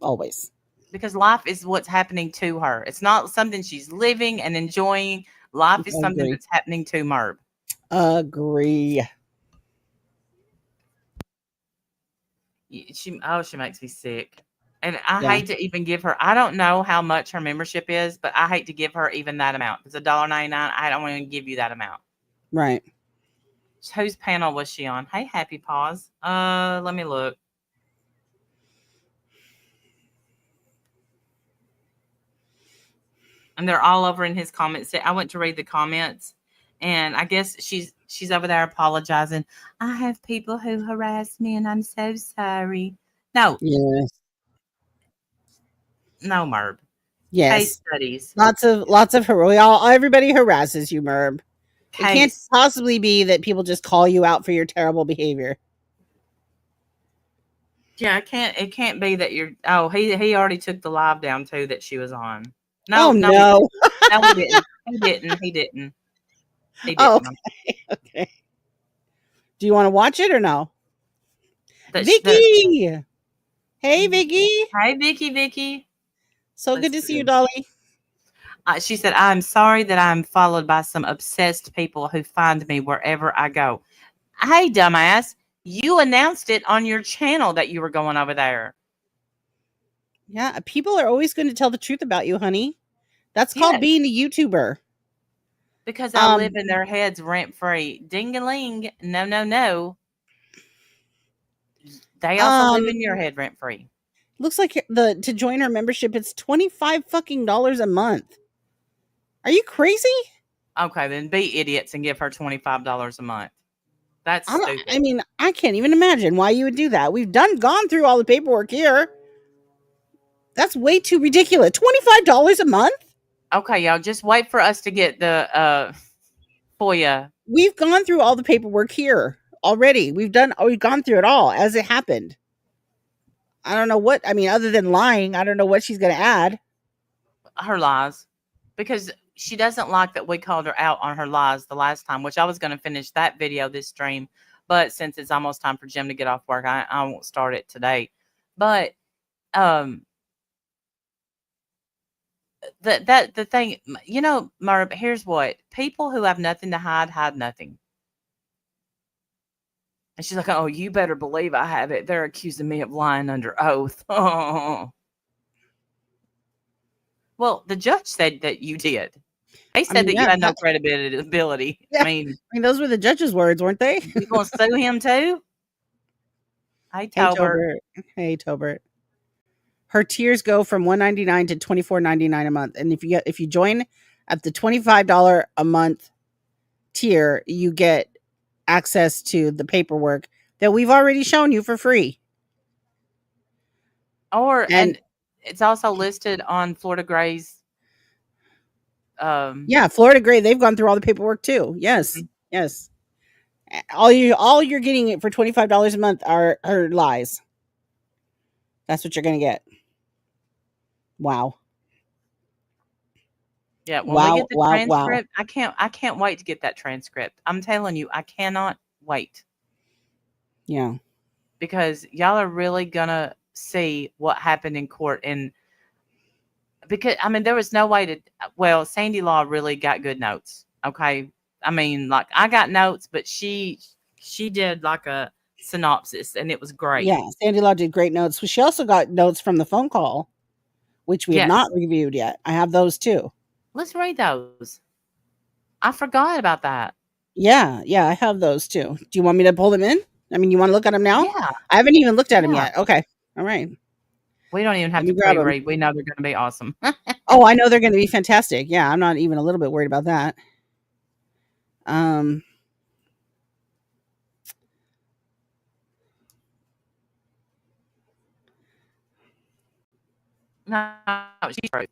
Always. Because life is what's happening to her. It's not something she's living and enjoying. Life is something that's happening to Merb. Agree. She makes me sick. And I hate to even give her, I don't know how much her membership is, but I hate to give her even that amount. It's $1.99. I don't want to give you that amount. Right. Whose panel was she on? Hey, Happy Paws. Let me look. And they're all over in his comments. I went to read the comments, and I guess she's over there apologizing. I have people who harass me, and I'm so sorry. No. Yes. No, Merb. Yes. Case studies. Lots of everybody harasses you, Merb. It can't possibly be that people just call you out for your terrible behavior. Yeah, it can't be that you're. Oh, he already took the live down too that she was on. No. No, he didn't. He didn't. Oh, okay. Do you want to watch it or no? Vicky. Hey, Vicky. Hi, Vicky. So good to see you, Dolly. She said, I'm sorry that I'm followed by some obsessed people who find me wherever I go. Hey, dumbass, you announced it on your channel that you were going over there. Yeah, people are always going to tell the truth about you, honey. That's called Yes. being a YouTuber. Because I live in their heads rent free. Ding-a-ling. No, no, no. They also live in your head rent free. Looks like to join her membership, it's $25 fucking dollars a month. Are you crazy? Okay, then be idiots and give her $25 a month. That's stupid. I mean, I can't even imagine why you would do that. We've gone through all the paperwork here. That's way too ridiculous. $25 a month? Okay, y'all, just wait for us to get the FOIA. We've gone through all the paperwork here already. We've gone through it all as it happened. I don't know what, I mean, other than lying, I don't know what she's going to add. Her lies. Because she doesn't like that we called her out on her lies the last time, which I was going to finish that video this stream. But since it's almost time for Jim to get off work, I won't start it today. But the thing, you know, Merb, here's what. People who have nothing to hide nothing. And she's like, oh, you better believe I have it. They're accusing me of lying under oath. Oh. Well, the judge said that you did. He said that you had no credibility. Yeah. I mean, those were the judge's words, weren't they? You going to sue him too? Hey, Tobert. Hey, Tobert. Her tiers go from $199 to $24.99 a month, and if you join at the $25 a month tier, you get access to the paperwork that we've already shown you for free. And it's also listed on Florida Gray's. Yeah, Florida Gray. They've gone through all the paperwork too. Yes, yes. All you're getting it for $25 a month are her lies. That's what you're gonna get. Wow. Yeah, when we get the transcript, I can't wait to get that transcript. I'm telling you, I cannot wait. Yeah. Because y'all are really gonna see what happened in court, and because I mean there was no way to, well, Sandy Law really got good notes. Okay. I mean, like, I got notes, but she did like a synopsis, and it was great. Yeah, Sandy Law did great notes. She also got notes from the phone call, which we have not reviewed yet. I have those too. Let's read those. I forgot about that. Yeah, I have those too. Do you want me to pull them in? I mean, you want to look at them now? Yeah. I haven't even looked at them yet. Okay. All right. We don't even have to pre-read. We know they're going to be awesome. Oh, I know they're going to be fantastic. Yeah, I'm not even a little bit worried about that. No, she's true.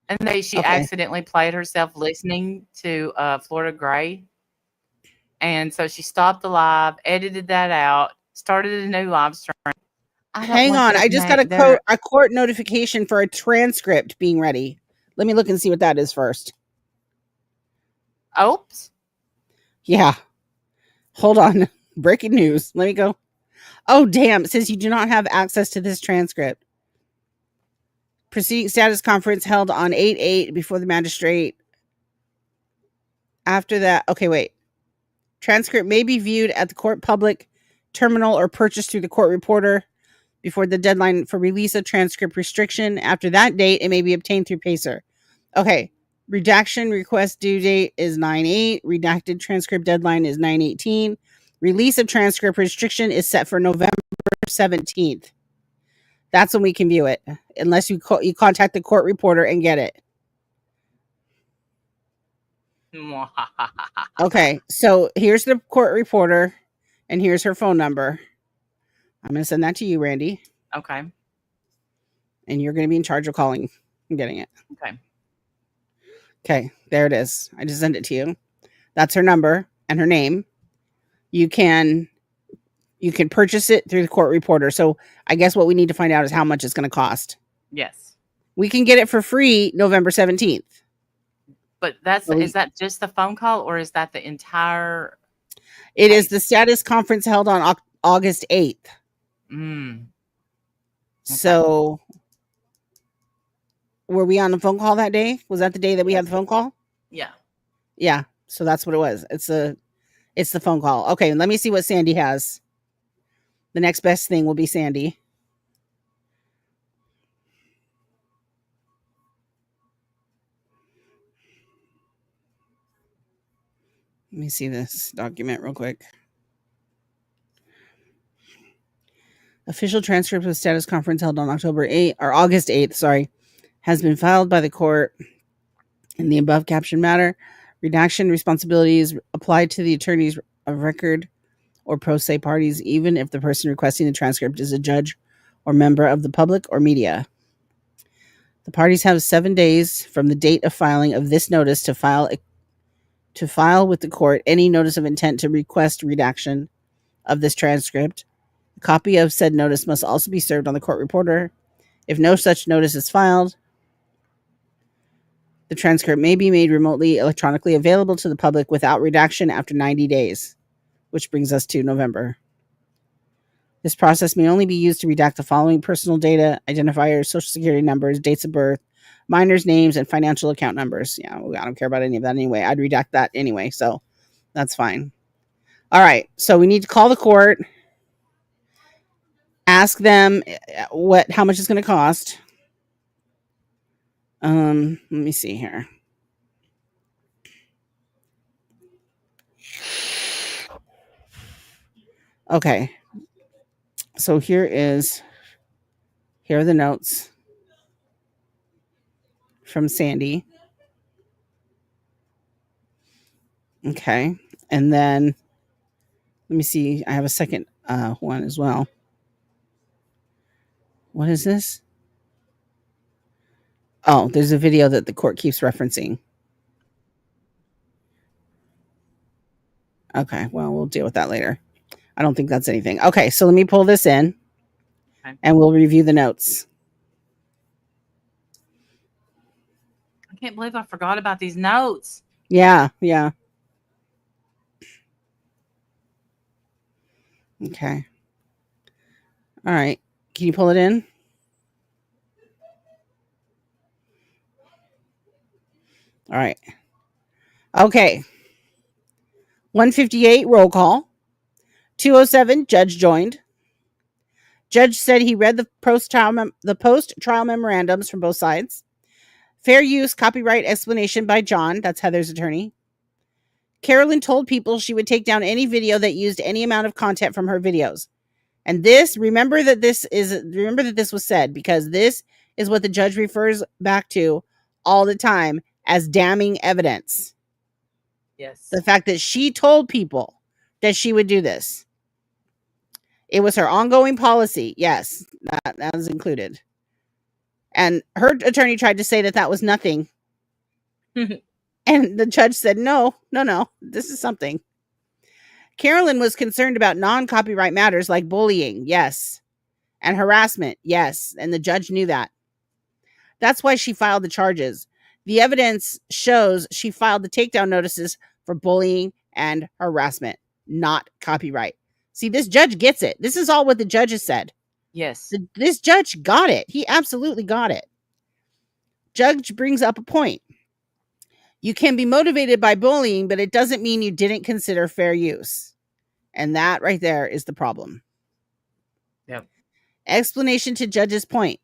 And then she accidentally played herself listening to Florida Gray. And so she stopped the live, edited that out, started a new live stream. Hang on. I just got a court notification for a transcript being ready. Let me look and see what that is first. Oops. Yeah. Hold on. Breaking news. Let me go. Oh, damn. It says you do not have access to this transcript. Proceeding status conference held on 8/8 before the magistrate. After that, okay, wait. Transcript may be viewed at the court public terminal or purchased through the court reporter before the deadline for release of transcript restriction. After that date, it may be obtained through Pacer. Okay. Redaction request due date is 9/8. Redacted transcript deadline is 9/18. Release of transcript restriction is set for November 17th. That's when we can view it, unless you contact the court reporter and get it. Okay, so here's the court reporter, and here's her phone number. I'm going to send that to you, Randy. Okay. And you're going to be in charge of calling and getting it. Okay. Okay, there it is. I just sent it to you. That's her number and her name. You can purchase it through the court reporter. So I guess what we need to find out is how much it's going to cost. Yes. We can get it for free November 17th. But is that just the phone call, or is that the entire? It is the status conference held on August 8th. Okay. So were we on the phone call that day? Was that the day that we had the phone call? Yeah. Yeah. So that's what it was. It's the phone call. Okay, let me see what Sandy has. The next best thing will be Sandy. Let me see this document real quick. Official transcript of status conference held on August 8th, has been filed by the court in the above captioned matter. Redaction responsibilities apply to the attorneys of record or pro se parties, even if the person requesting the transcript is a judge or member of the public or media. The parties have 7 days from the date of filing of this notice to file with the court any notice of intent to request redaction of this transcript. A copy of said notice must also be served on the court reporter. If no such notice is filed, the transcript may be made remotely electronically available to the public without redaction after 90 days, which brings us to November. This process may only be used to redact the following personal data: identifiers, social security numbers, dates of birth, minors' names, and financial account numbers. Yeah, I don't care about any of that anyway. I'd redact that anyway, so that's fine. All right, so we need to call the court, ask them how much it's going to cost. Let me see here. Okay, so here are the notes from Sandy. Okay, and then let me see. I have a second one as well. What is this? Oh, there's a video that the court keeps referencing. Okay, well, we'll deal with that later. I don't think that's anything. Okay, so let me pull this in, and we'll review the notes. I can't believe I forgot about these notes. Yeah. Okay. All right. Can you pull it in? All right. Okay. 158, roll call. 207, judge joined. Judge said he read the post-trial memorandums from both sides. Fair use copyright explanation by John, that's Heather's attorney. Carolyn told people she would take down any video that used any amount of content from her videos. And remember that this was said, because this is what the judge refers back to all the time as damning evidence. Yes. The fact that she told people that she would do this. It was her ongoing policy. Yes, that was included. And her attorney tried to say that was nothing. And the judge said, no, this is something. Carolyn was concerned about non-copyright matters like bullying, yes, and harassment, yes, and the judge knew that. That's why she filed the charges. The evidence shows she filed the takedown notices for bullying and harassment, not copyright. See, this judge gets it. This is all what the judge has said. Yes. This judge got it. He absolutely got it. Judge brings up a point. You can be motivated by bullying, but it doesn't mean you didn't consider fair use. And that right there is the problem. Yep. Explanation to judge's point.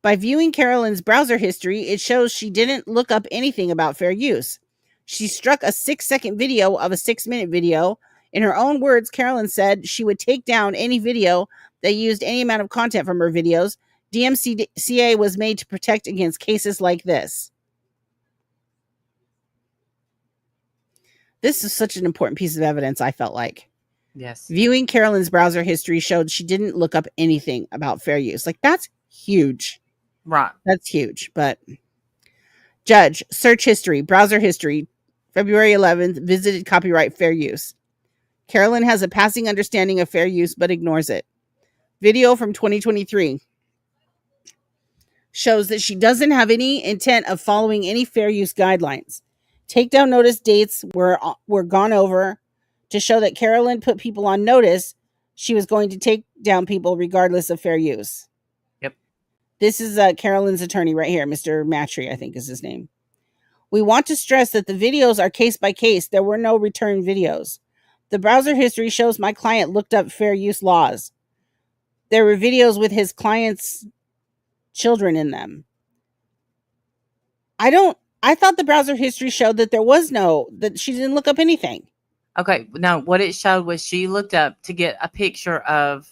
By viewing Carolyn's browser history, it shows she didn't look up anything about fair use. She struck a 6-second video of a 6-minute video. In her own words, Carolyn said she would take down any video that used any amount of content from her videos. DMCA was made to protect against cases like this. This is such an important piece of evidence, I felt like. Yes. Viewing Carolyn's browser history showed she didn't look up anything about fair use. Like, that's huge. Right. That's huge. But judge, search history, browser history, February 11th, visited copyright fair use. Carolyn has a passing understanding of fair use, but ignores it. Video from 2023 shows that she doesn't have any intent of following any fair use guidelines. Takedown notice dates were gone over to show that Carolyn put people on notice she was going to take down people regardless of fair use. Yep. This is Carolyn's attorney right here, Mr. Matry, I think is his name. We want to stress that the videos are case by case. There were no return videos. The browser history shows my client looked up fair use laws. There were videos with his client's children in them. I thought the browser history showed that that she didn't look up anything. Okay, no, what it showed was she looked up to get a picture of,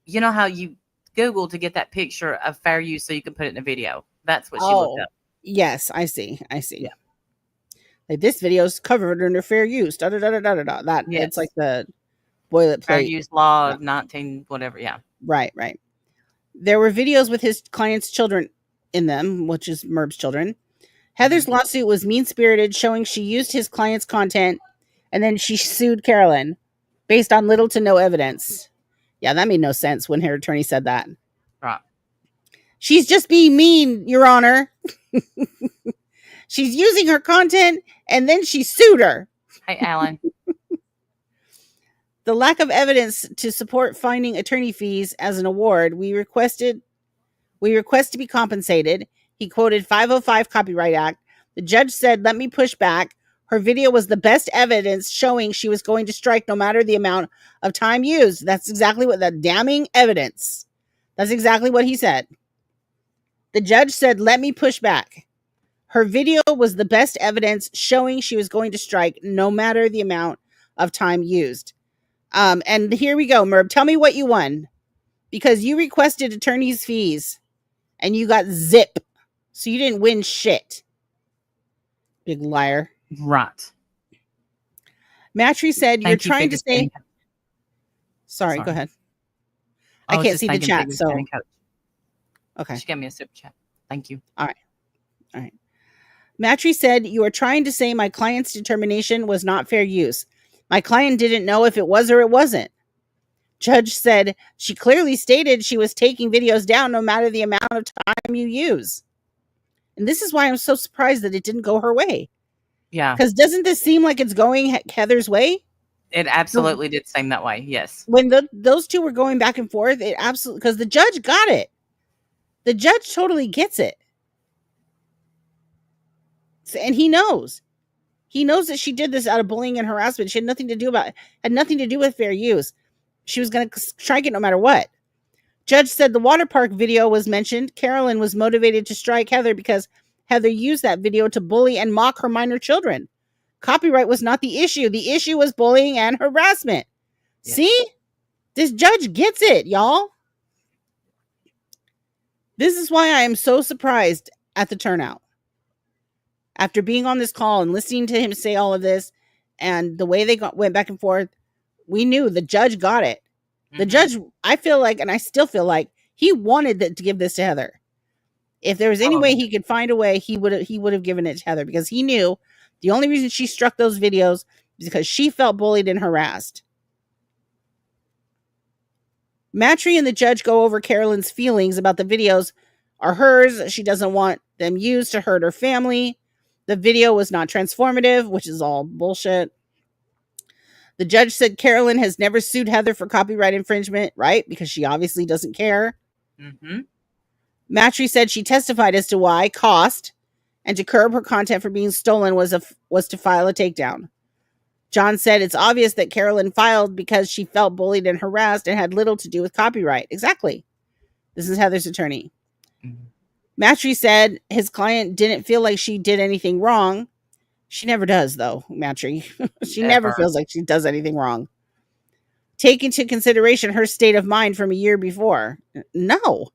you know how you Google to get that picture of fair use so you can put it in a video. That's what she looked up. Yes, I see. Yeah. Like, this video is covered under fair use. Da da da da da da. That Yes. It's like the boilerplate. Fair use law Yeah. of 19 whatever. Yeah. Right. There were videos with his client's children in them, which is Merb's children. Heather's lawsuit was mean-spirited, showing she used his client's content, and then she sued Carolyn based on little to no evidence. Yeah, that made no sense when her attorney said that. Right. She's just being mean, Your Honor. She's using her content, and then she sued her. Hey, Alan. The lack of evidence to support finding attorney fees as an award, we request to be compensated. He quoted 505 Copyright Act. The judge said, let me push back. Her video was the best evidence showing she was going to strike no matter the amount of time used. That's exactly what the damning evidence. That's exactly what he said. The judge said, let me push back. Her video was the best evidence showing she was going to strike no matter the amount of time used. And here we go, Merb. Tell me what you won. Because you requested attorney's fees and you got zip. So you didn't win shit. Big liar. Right. Matry said, you're Thank you, trying to Biggest say... Fan Coach. Sorry, go ahead. I I was can't just see the thanking chat, Biggest so... Fan Coach. Okay. She gave me a super chat. Thank you. All right. Matry said, you are trying to say my client's determination was not fair use. My client didn't know if it was or it wasn't. Judge said, she clearly stated she was taking videos down no matter the amount of time you use. And this is why I'm so surprised that it didn't go her way. Yeah. Because doesn't this seem like it's going Heather's way? It absolutely did seem that way. Yes. When those two were going back and forth, it absolutely, because the judge got it. The judge totally gets it. And he knows. He knows that she did this out of bullying and harassment. She had nothing to do with fair use. She was going to strike it no matter what. Judge said the water park video was mentioned. Carolyn was motivated to strike Heather because Heather used that video to bully and mock her minor children. Copyright was not the issue. The issue was bullying and harassment. Yeah. See? This judge gets it, y'all. This is why I am so surprised at the turnout. After being on this call and listening to him say all of this and the way they went back and forth, we knew the judge got it. The judge, I feel like, and I still feel like, he wanted to give this to Heather. If there was any way he could find a way, he would have given it to Heather, because he knew the only reason she struck those videos is because she felt bullied and harassed. Matry and the judge go over Carolyn's feelings about the videos are hers. She doesn't want them used to hurt her family. The video was not transformative, which is all bullshit. The judge said Carolyn has never sued Heather for copyright infringement, right? Because she obviously doesn't care. Mm-hmm. Matry said she testified as to why cost, and to curb her content for being stolen was to file a takedown. John said it's obvious that Carolyn filed because she felt bullied and harassed and had little to do with copyright. Exactly. This is Heather's attorney. Mm-hmm. Matry said his client didn't feel like she did anything wrong. She never does, though, Matry. She never feels like she does anything wrong. Take into consideration her state of mind from a year before. No.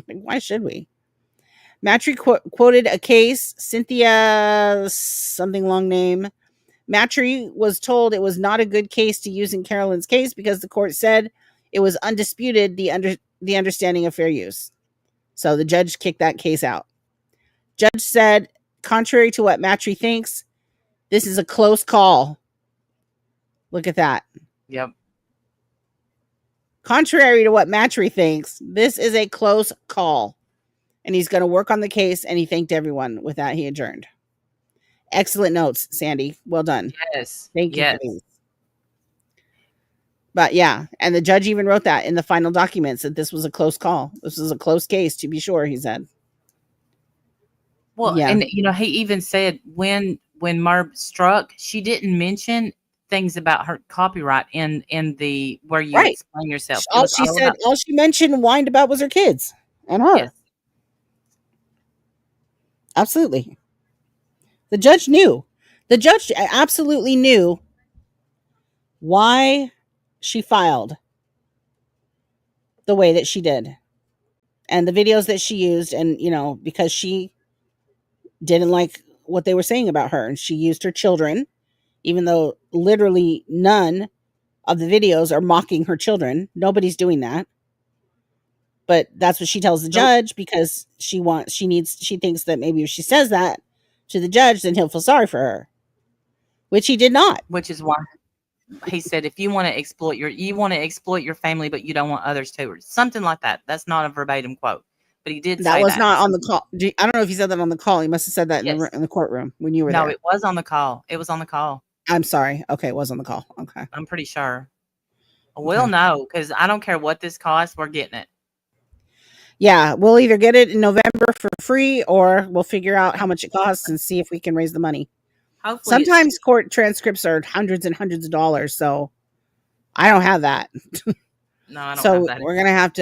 Why should we? Matry quoted a case, Cynthia, something long name. Matry was told it was not a good case to use in Carolyn's case because the court said it was undisputed, the understanding of fair use. So the judge kicked that case out. Judge said, contrary to what Matry thinks, this is a close call. Look at that. Yep. Contrary to what Matry thinks, this is a close call. And he's going to work on the case, and he thanked everyone. With that, he adjourned. Excellent notes, Sandy. Well done. Yes. Thank you for these. But yeah, and the judge even wrote that in the final documents that this was a close call. This was a close case, to be sure, he said. Well, yeah. And he even said when Merb struck, she didn't mention things about her copyright in the where you Right. explain yourself. It All was she all said, about all she mentioned and whined about was her kids and her. yes. Absolutely. The judge knew. The judge absolutely knew why she filed the way that she did and the videos that she used. And, because she didn't like what they were saying about her. And she used her children, even though literally none of the videos are mocking her children. Nobody's doing that. But that's what she tells the Nope. judge because she thinks that maybe if she says that to the judge, then he'll feel sorry for her, which he did not. Which is why he said, if you want to exploit your family, but you don't want others to, or something like that. That's not a verbatim quote, but he did That say was that. not on the call. I don't know if he said that on the call. He must have said that Yes. in the courtroom when you were No, there. it was on the call. It was on the call. I'm sorry. Okay, it was on the call. Okay. I'm pretty sure. We'll know because I don't care what this costs. We're getting it. Yeah, we'll either get it in November for free or we'll figure out how much it costs and see if we can raise the money. Hopefully, Sometimes court transcripts are hundreds and hundreds of dollars, so I don't have that. no, I don't So have that. we're gonna have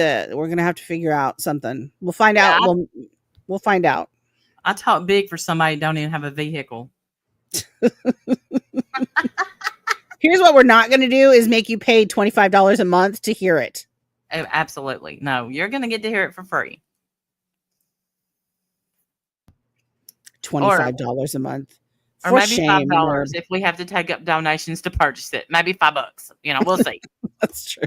to figure out something. We'll find out. We'll find out. I talk big for somebody who don't even have a vehicle. Here's what we're not gonna do is make you pay $25 a month to hear it. Oh, absolutely. No, you're going to get to hear it for free. $25 a month. Or For maybe shame, $5 Merb. if we have to take up donations to purchase it. Maybe $5. We'll see. That's true.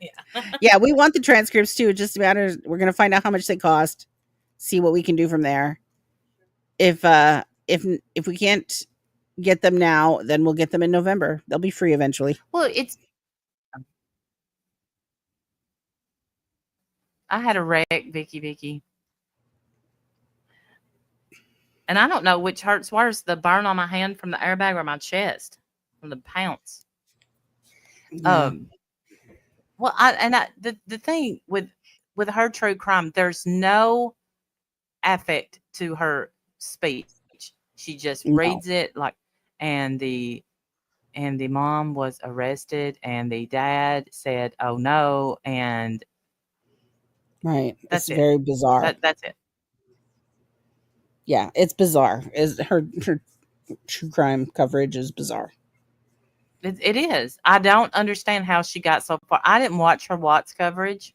Yeah. Yeah, we want the transcripts too. It just matters. We're gonna find out how much they cost, see what we can do from there. If we can't get them now, then we'll get them in November. They'll be free eventually. Well, I had a wreck, Vicky. And I don't know which hurts worse, the burn on my hand from the airbag or my chest from the pounce. Yeah. Well, the thing with her true crime, there's no affect to her speech. She just reads it and the mom was arrested and the dad said, "Oh no," and Right. that's It's very bizarre. That's it. Yeah, it's bizarre. Is her true crime coverage is bizarre. It is. I don't understand how she got so far. I didn't watch her Watts coverage.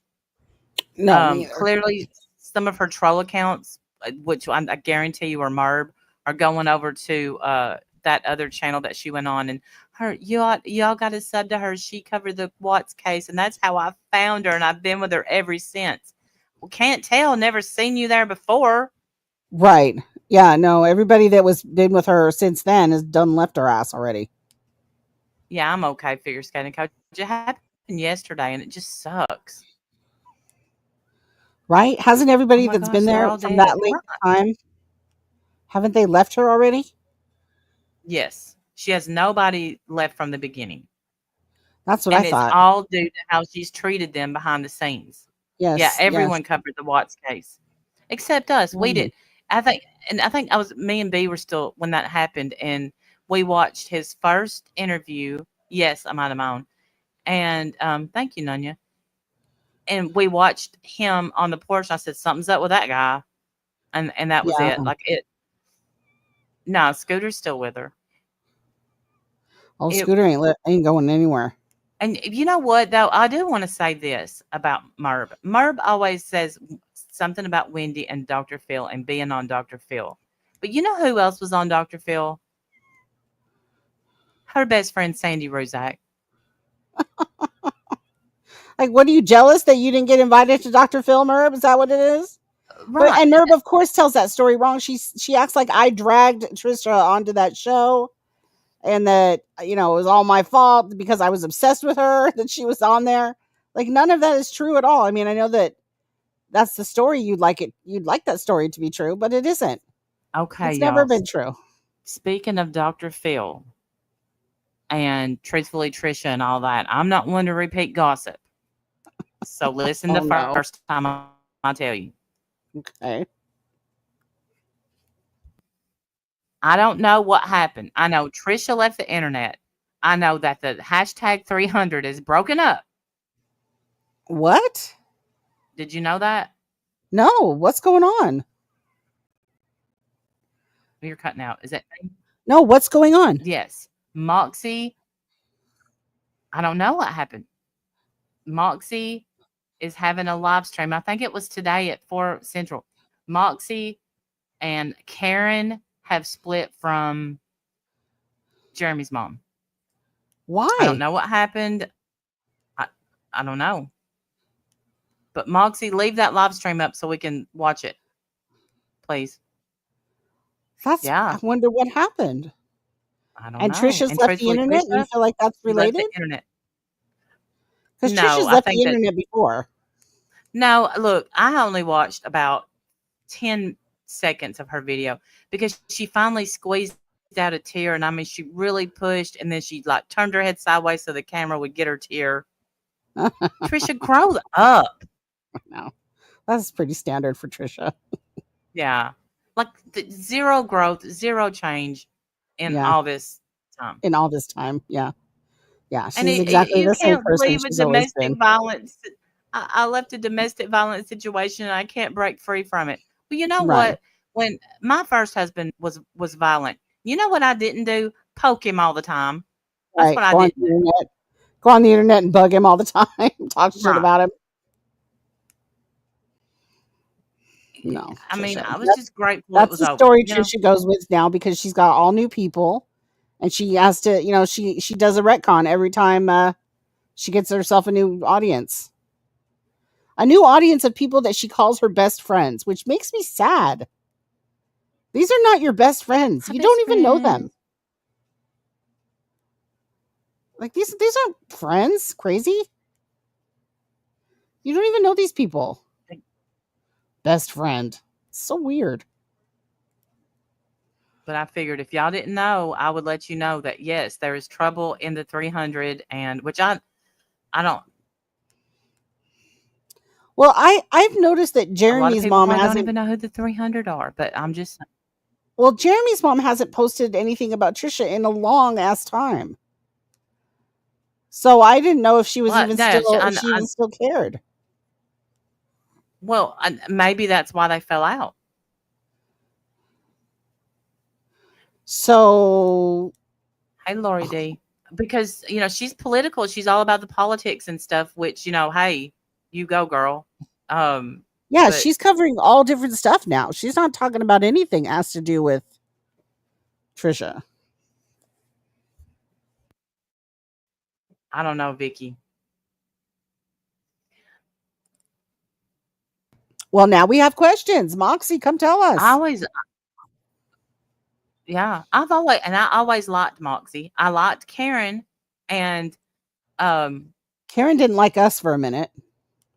No, me either. Clearly, some of her troll accounts, which I guarantee you are Merb, are going over to that other channel that she went on. And y'all got to sub to her. She covered the Watts case, and that's how I found her, and I've been with her ever since. Well, can't tell. Never seen you there before. Right. Yeah, no, everybody that was been with her since then has done left her ass already. Yeah, I'm okay figure skating coach. It happened yesterday, and it just sucks. Right? Hasn't everybody that's been they're there all from dead. that length of time, haven't they left her already? Yes. She has nobody left from the beginning. That's what And I it's thought. all due to how she's treated them behind the scenes. Yes. Yeah, everyone yes. covered the Watts case. Except us. We did. I think me and B were still when that happened, and we watched his first interview. Yes, I'm out of my own. And thank you, Nunya. And we watched him on the porch. I said, something's up with that guy. And that was it. No, Scooter's still with her. Oh, Scooter ain't going anywhere. And you know what, though? I do want to say this about Merb. Merb always says something about Wendy and Dr. Phil and being on Dr. Phil. But you know who else was on Dr. Phil? Her best friend, Sandy Rozak. Like, what are you jealous that you didn't get invited to Dr. Phil, Merb? Is that what it is? Right. And Merb, of course, tells that story wrong. She acts like I dragged Trisha onto that show and that, it was all my fault because I was obsessed with her, that she was on there. Like, none of that is true at all. I mean, I know that that's the story. You'd like that story to be true, but it isn't. Okay, it's y'all. never been true. Speaking of Dr. Phil and truthfully Trisha and all that, I'm not one to repeat gossip. So listen the first time I tell you. Okay. I don't know what happened. I know Trisha left the internet. I know that the hashtag 300 is broken up. What? Did you know that? No, what's going on? You're cutting out. Is that No, what's going on? yes? Moxie. I don't know what happened. Moxie is having a live stream. I think it was today at 4 Central. Moxie and Karen have split from Jeremy's mom. Why? I don't know what happened. I don't know. But Moxie, leave that live stream up so we can watch it, please. I wonder what happened. I don't And know. Trisha's And left the truthfully, internet, and you Trisha feel like that's left related? the internet. Because No, Trisha's I left the think that internet before. no. Look, I only watched about 10 seconds of her video because she finally squeezed out a tear, and I mean, she really pushed, and then she like turned her head sideways so the camera would get her tear. Trisha, grow up. No, that's pretty standard for Trisha. Yeah, like zero growth, zero change in Yeah, all this time. in all this time. Yeah. Yeah, And she's exactly you the same can't person leave a she's always been. domestic violence. I left a domestic violence situation, and I can't break free from it. Well, you know Right. what? When my first husband was violent, you know what I didn't do? Poke him all the time. That's Right. what I Go on didn't the do. internet. Go on the internet and bug him all the time. Talk shit Right. about him. No, I mean, Trisha. I was just grateful it That's was the over. story You know? Trisha goes with now because she's got all new people, and she has to, she does a retcon every time she gets herself a new audience. A new audience of people that she calls her best friends, which makes me sad. These are not your best friends. My You best don't even know them. friend. Like these aren't friends. Crazy. You don't even know these people. Best friend. It's so weird. But I figured if y'all didn't know, I would let you know that yes, there is trouble in the 300, and which I don't. Well, I've noticed that A lot of Jeremy's people mom probably don't hasn't. even know who the 300 are, but I'm just Well, Jeremy's mom hasn't posted anything about Trisha in a long ass time. So I didn't know if she was well, even no, still if she even still cared. well, maybe that's why they fell out. So Hey, Lori D, because she's political. She's all about the politics and stuff. Which hey, you go, girl. yeah, But she's covering all different stuff now. She's not talking about anything has to do with Trisha. I don't know, Vicky. Well, now we have questions. Moxie, come tell us. I always liked Moxie. I liked Karen, and Karen didn't like us for a minute,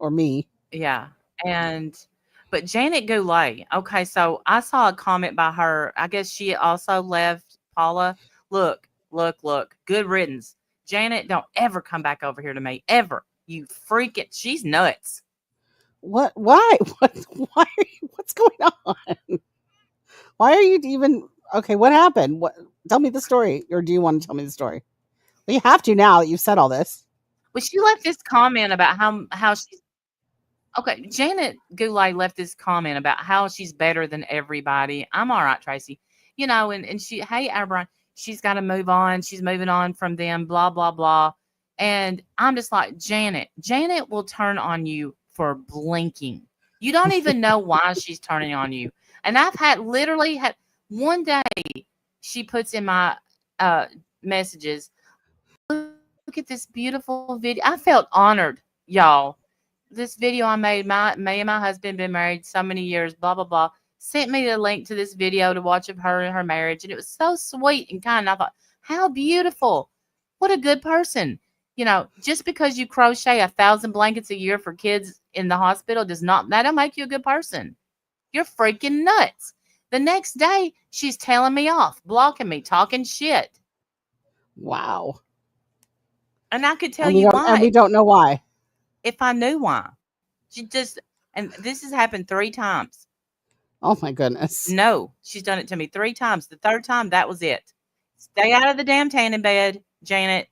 or me. yeah, but Janet Goulet. Okay, so I saw a comment by her. I guess she also left Paula. Look. Good riddance. Janet, don't ever come back over here to me. Ever. You freaking, she's nuts. What? Why? Why? What's going on? Why are you even okay? What happened? What? Tell me the story, or do you want to tell me the story? Well, you have to now that you've said all this. Well, she left this comment about how she's okay. Janet Goulet left this comment about how she's better than everybody. I'm all right, Tracy. And she, hey, Brian, she's got to move on. She's moving on from them, blah, blah, blah. And I'm just like, Janet will turn on you for blinking. You don't even know why she's turning on you. And I've literally had one day she puts in my messages, look at this beautiful video. I felt honored, y'all. This video I made, me and my husband been married so many years, blah, blah, blah. Sent me the link to this video to watch of her and her marriage. And it was so sweet and kind. And I thought, how beautiful. What a good person. Just because you crochet 1,000 blankets a year for kids in the hospital that'll make you a good person. You're freaking nuts. The next day, she's telling me off, blocking me, talking shit. Wow. And I could tell you why. And we don't know why. If I knew why. And this has happened 3 times. Oh my goodness. No, she's done it to me 3 times. The third time, that was it. Stay out of the damn tanning bed. Janet,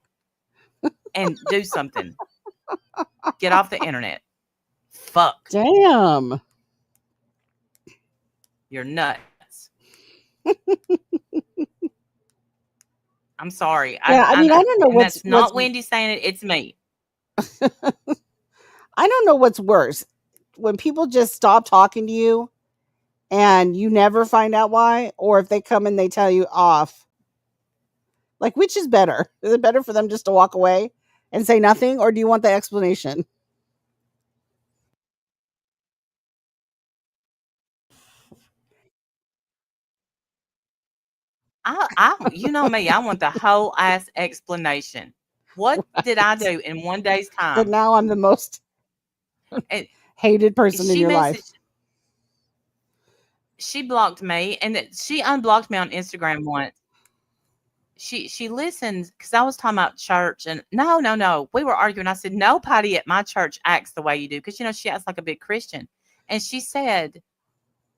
and do something. Get off the internet. Fuck. Damn. You're nuts. I'm sorry. Yeah, I mean, I don't know and what's that's not what's Wendy saying it. It's me. I don't know what's worse. When people just stop talking to you and you never find out why, or if they come and they tell you off. Like, which is better? Is it better for them just to walk away and say nothing, or do you want the explanation? You know me. I want the whole ass explanation. What did I do in one day's That time? now I'm the most And hated person in she your life. she blocked me, and she unblocked me on Instagram once. She listens because I was talking about church, and no, we were arguing. I said nobody at my church acts the way you do, because she acts like a big Christian, and she said,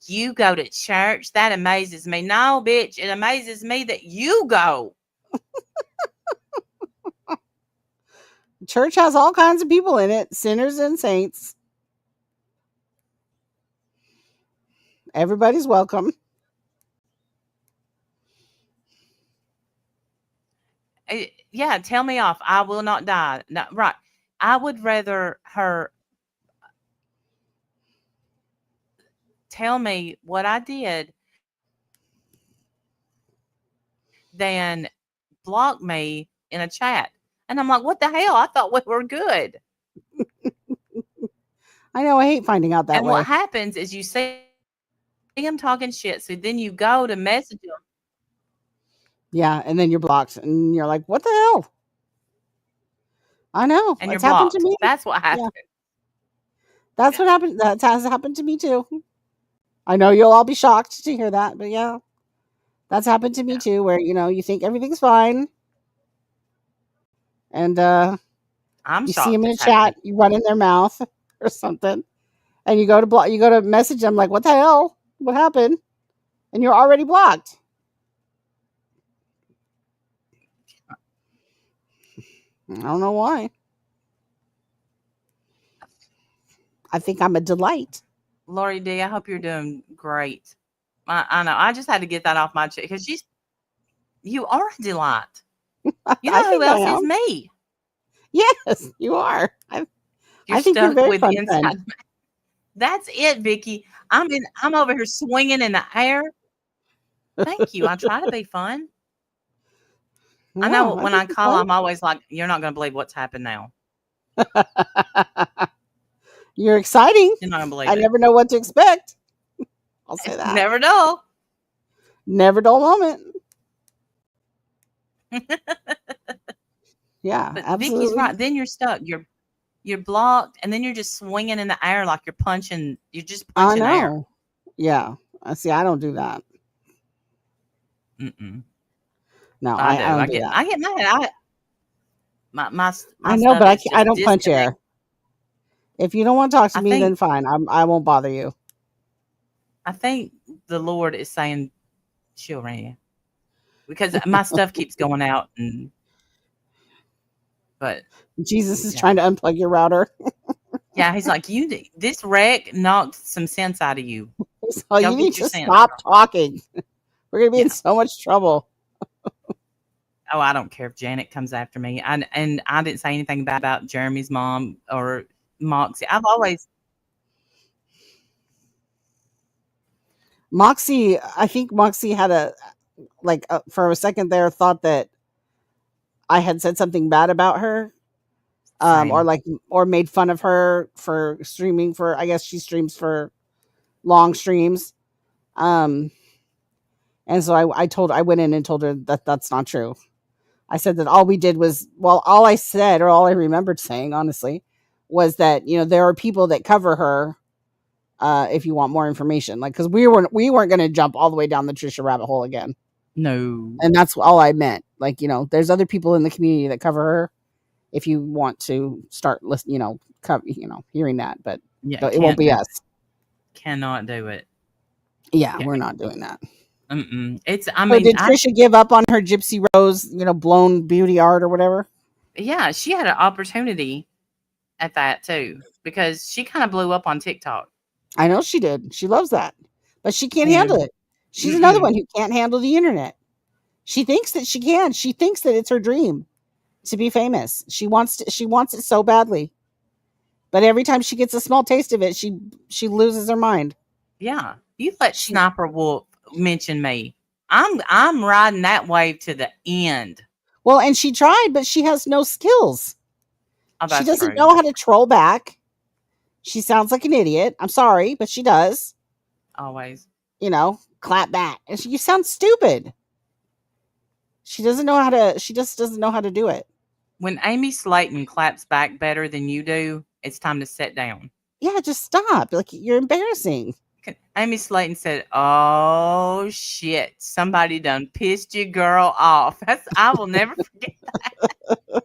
"You go to church? That amazes me." No, bitch, it amazes me that you go. Church has all kinds of people in it, sinners and saints. Everybody's welcome. Yeah, tell me off. I will not die. No, right. I would rather her tell me what I did than block me in a chat. And I'm like, what the hell? I thought we were good. I know, I hate finding out that And way. what happens is you see him talking shit, so then you go to message him. Yeah, and then you're blocked, and you're like, what the hell? I know. And you're It's happened blocked. to me. That's what Yeah. happened. That's Yeah. what happened. That has happened to me too. I know you'll all be shocked to hear that, but yeah, that's happened to me Yeah. too. Where you think everything's fine, and I'm you see them shocked in a it's happening. chat, you run in their mouth or something, and you go to block. You go to message them like, "What the hell? What happened?" And you're already blocked. I don't know why. I think I'm a delight. Lori D, I hope you're doing great. I know. I just had to get that off my chest, because you are a delight. You I know who think I else is am. me? Yes, you are. You're I think you're a stuck very with fun inside. friend. That's it, Vicky. I'm over here swinging in the air. Thank you. I try to be fun. I know No, I when think I you're call, fun. I'm always like, you're not going to believe what's happened now. You're exciting. You're not going to believe I it. never know what to expect. I'll say that. Never know. Never dull moment. Yeah, But absolutely. Vicky's right. Then you're stuck. You're blocked, and then you're just swinging in the air like you're punching. You're just I punching air. know. Yeah. I see. I don't do that. Mm-mm. No, I do. I don't I do get that. mad. My I know, stuff but is I just don't punch disconnect. air. If you don't want to talk to I me, then think fine. I won't bother you. I think the Lord is saying, chill, Randy, because my stuff keeps going out, but Jesus is yeah. trying to unplug your router. Yeah, he's like, this wreck knocked some sense out of you. So Go you get need your to sense, stop girl. talking. We're gonna be in Yeah. so much trouble. Oh, I don't care if Janet comes after me. And I didn't say anything bad about Jeremy's mom or Moxie. I've always Moxie, I think Moxie had for a second there thought that I had said something bad about her, same. or made fun of her for streaming for. I guess she streams for long streams, and so I went in and told her that that's not true. I said that all we did was, well, all I said, or all I remembered saying, honestly, was that there are people that cover her. If you want more information, like, because we weren't going to jump all the way down the Trisha rabbit hole again. No. And that's all I meant. Like, there's other people in the community that cover her. If you want to start listening, hearing that, but Yeah, it won't be us. Cannot do it. Yeah, Yeah. we're not doing that. It's, I So mean, did Trisha give up on her Gypsy Rose, blown beauty art or whatever? yeah, she had an opportunity at that too because she kind of blew up on TikTok. I know she did. She loves that, but she can't And handle it. She's another one who can't handle the internet. She thinks that she can. She thinks that it's her dream to be famous. She wants it so badly. But every time she gets a small taste of it, she loses her mind. yeah, you let She Sniper Wolf mention me. I'm riding that wave to the end. Well, and she tried, but she has no skills. Oh, She that's doesn't true. know how to troll back. She sounds like an idiot. I'm sorry, but she does. Always. Clap back. And you sound stupid. She doesn't know how to. She just doesn't know how to do it. When Amy Slayton claps back better than you do, it's time to sit down. Yeah, just stop. Like, you're embarrassing. Amy Slayton said, "Oh shit, somebody done pissed your girl off." I will never forget that.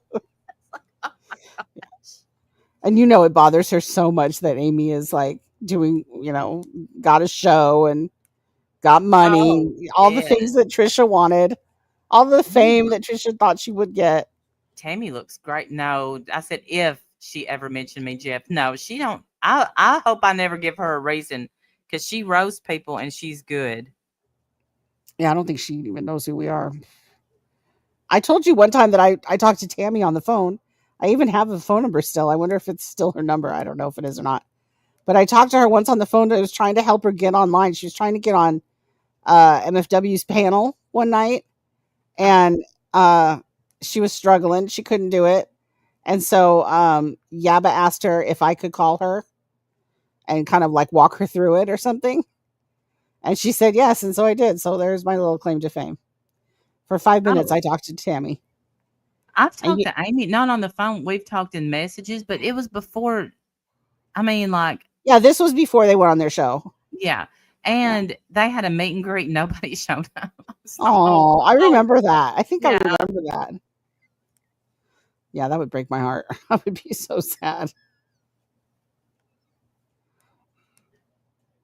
And it bothers her so much that Amy is like doing, got a show and got money, Oh, all the yeah. things that Trisha wanted, all the fame that Trisha thought she would get. Tammy looks great. No, I said if she ever mentioned me, Jeff. No, she don't. I hope I never give her a reason because she roasts people and she's good. Yeah, I don't think she even knows who we are. I told you one time that I talked to Tammy on the phone. I even have the phone number still. I wonder if it's still her number. I don't know if it is or not. But I talked to her once on the phone. I was trying to help her get online. She was trying to get on MFW's panel one night, and she was struggling. She couldn't do it. And so Yaba asked her if I could call her and kind of like walk her through it or something. And she said yes. And so I did. So there's my little claim to fame. For 5 minutes, I talked to Tammy. I've talked to Amy, not on the phone. We've talked in messages, but it was before. I mean, like, yeah, this was before they went on their show. Yeah. And they had a meet and greet. Nobody showed up. Oh, I remember that. I think I Yeah. remember that. Yeah, that would break my heart. I would be so sad.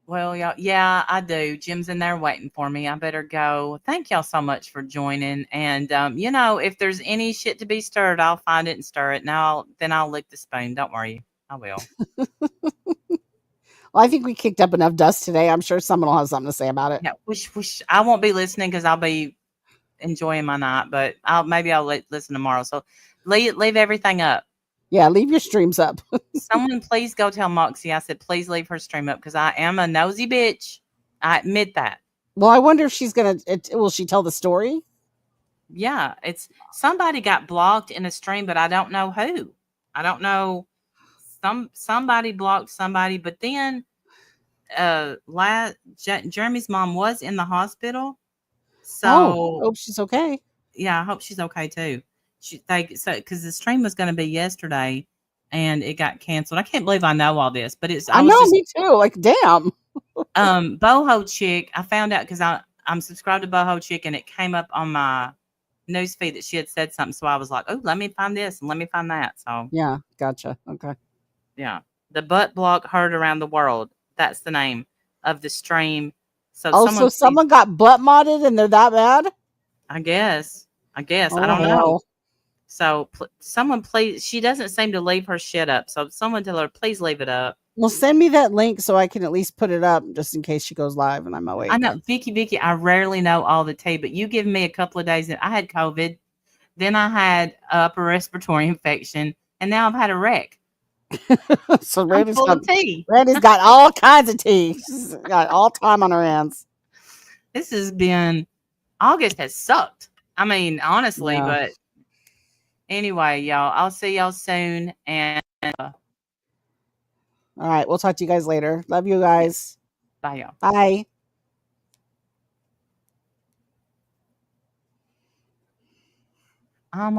Well, yeah, I do. Jim's in there waiting for me. I better go. Thank y'all so much for joining. And if there's any shit to be stirred, I'll find it and stir it. Now, then I'll lick the spoon. Don't worry, I will. Well, I think we kicked up enough dust today. I'm sure someone will have something to say about it. Yeah, wish I won't be listening because I'll be enjoying my night. But I'll listen tomorrow. So leave everything up. Yeah, leave your streams up. Someone please go tell Moxie. I said, please leave her stream up because I am a nosy bitch. I admit that. Well, I wonder if she's going to, will she tell the story? Yeah, it's somebody got blocked in a stream, but I don't know who. I don't know. Somebody blocked somebody, but then Jeremy's mom was in the hospital. So hope she's okay. Yeah, I hope she's okay too. Because the stream was going to be yesterday, and it got canceled. I can't believe I know all this, but I know, me too. Like, damn. Boho Chick. I found out because I'm subscribed to Boho Chick, and it came up on my newsfeed that she had said something. So I was like, oh, let me find this and let me find that. So yeah, gotcha. Okay. Yeah, the butt block heard around the world. That's the name of the stream. So someone got butt modded and they're that bad? I guess. I don't hell. know. So someone please. She doesn't seem to leave her shit up. So someone tell her please leave it up. Well, send me that link so I can at least put it up just in case she goes live and I'm awake. I know, Vicky. I rarely know all the tea, but you give me a couple of days. I had COVID, then I had upper respiratory infection, and now I've had a wreck. So Randy's Randy's got all kinds of tea. She's got all time on her hands. This has been August has sucked. I mean, honestly, but anyway, y'all, I'll see y'all soon. And all right, we'll talk to you guys later. Love you guys. Bye, y'all. Bye. I'm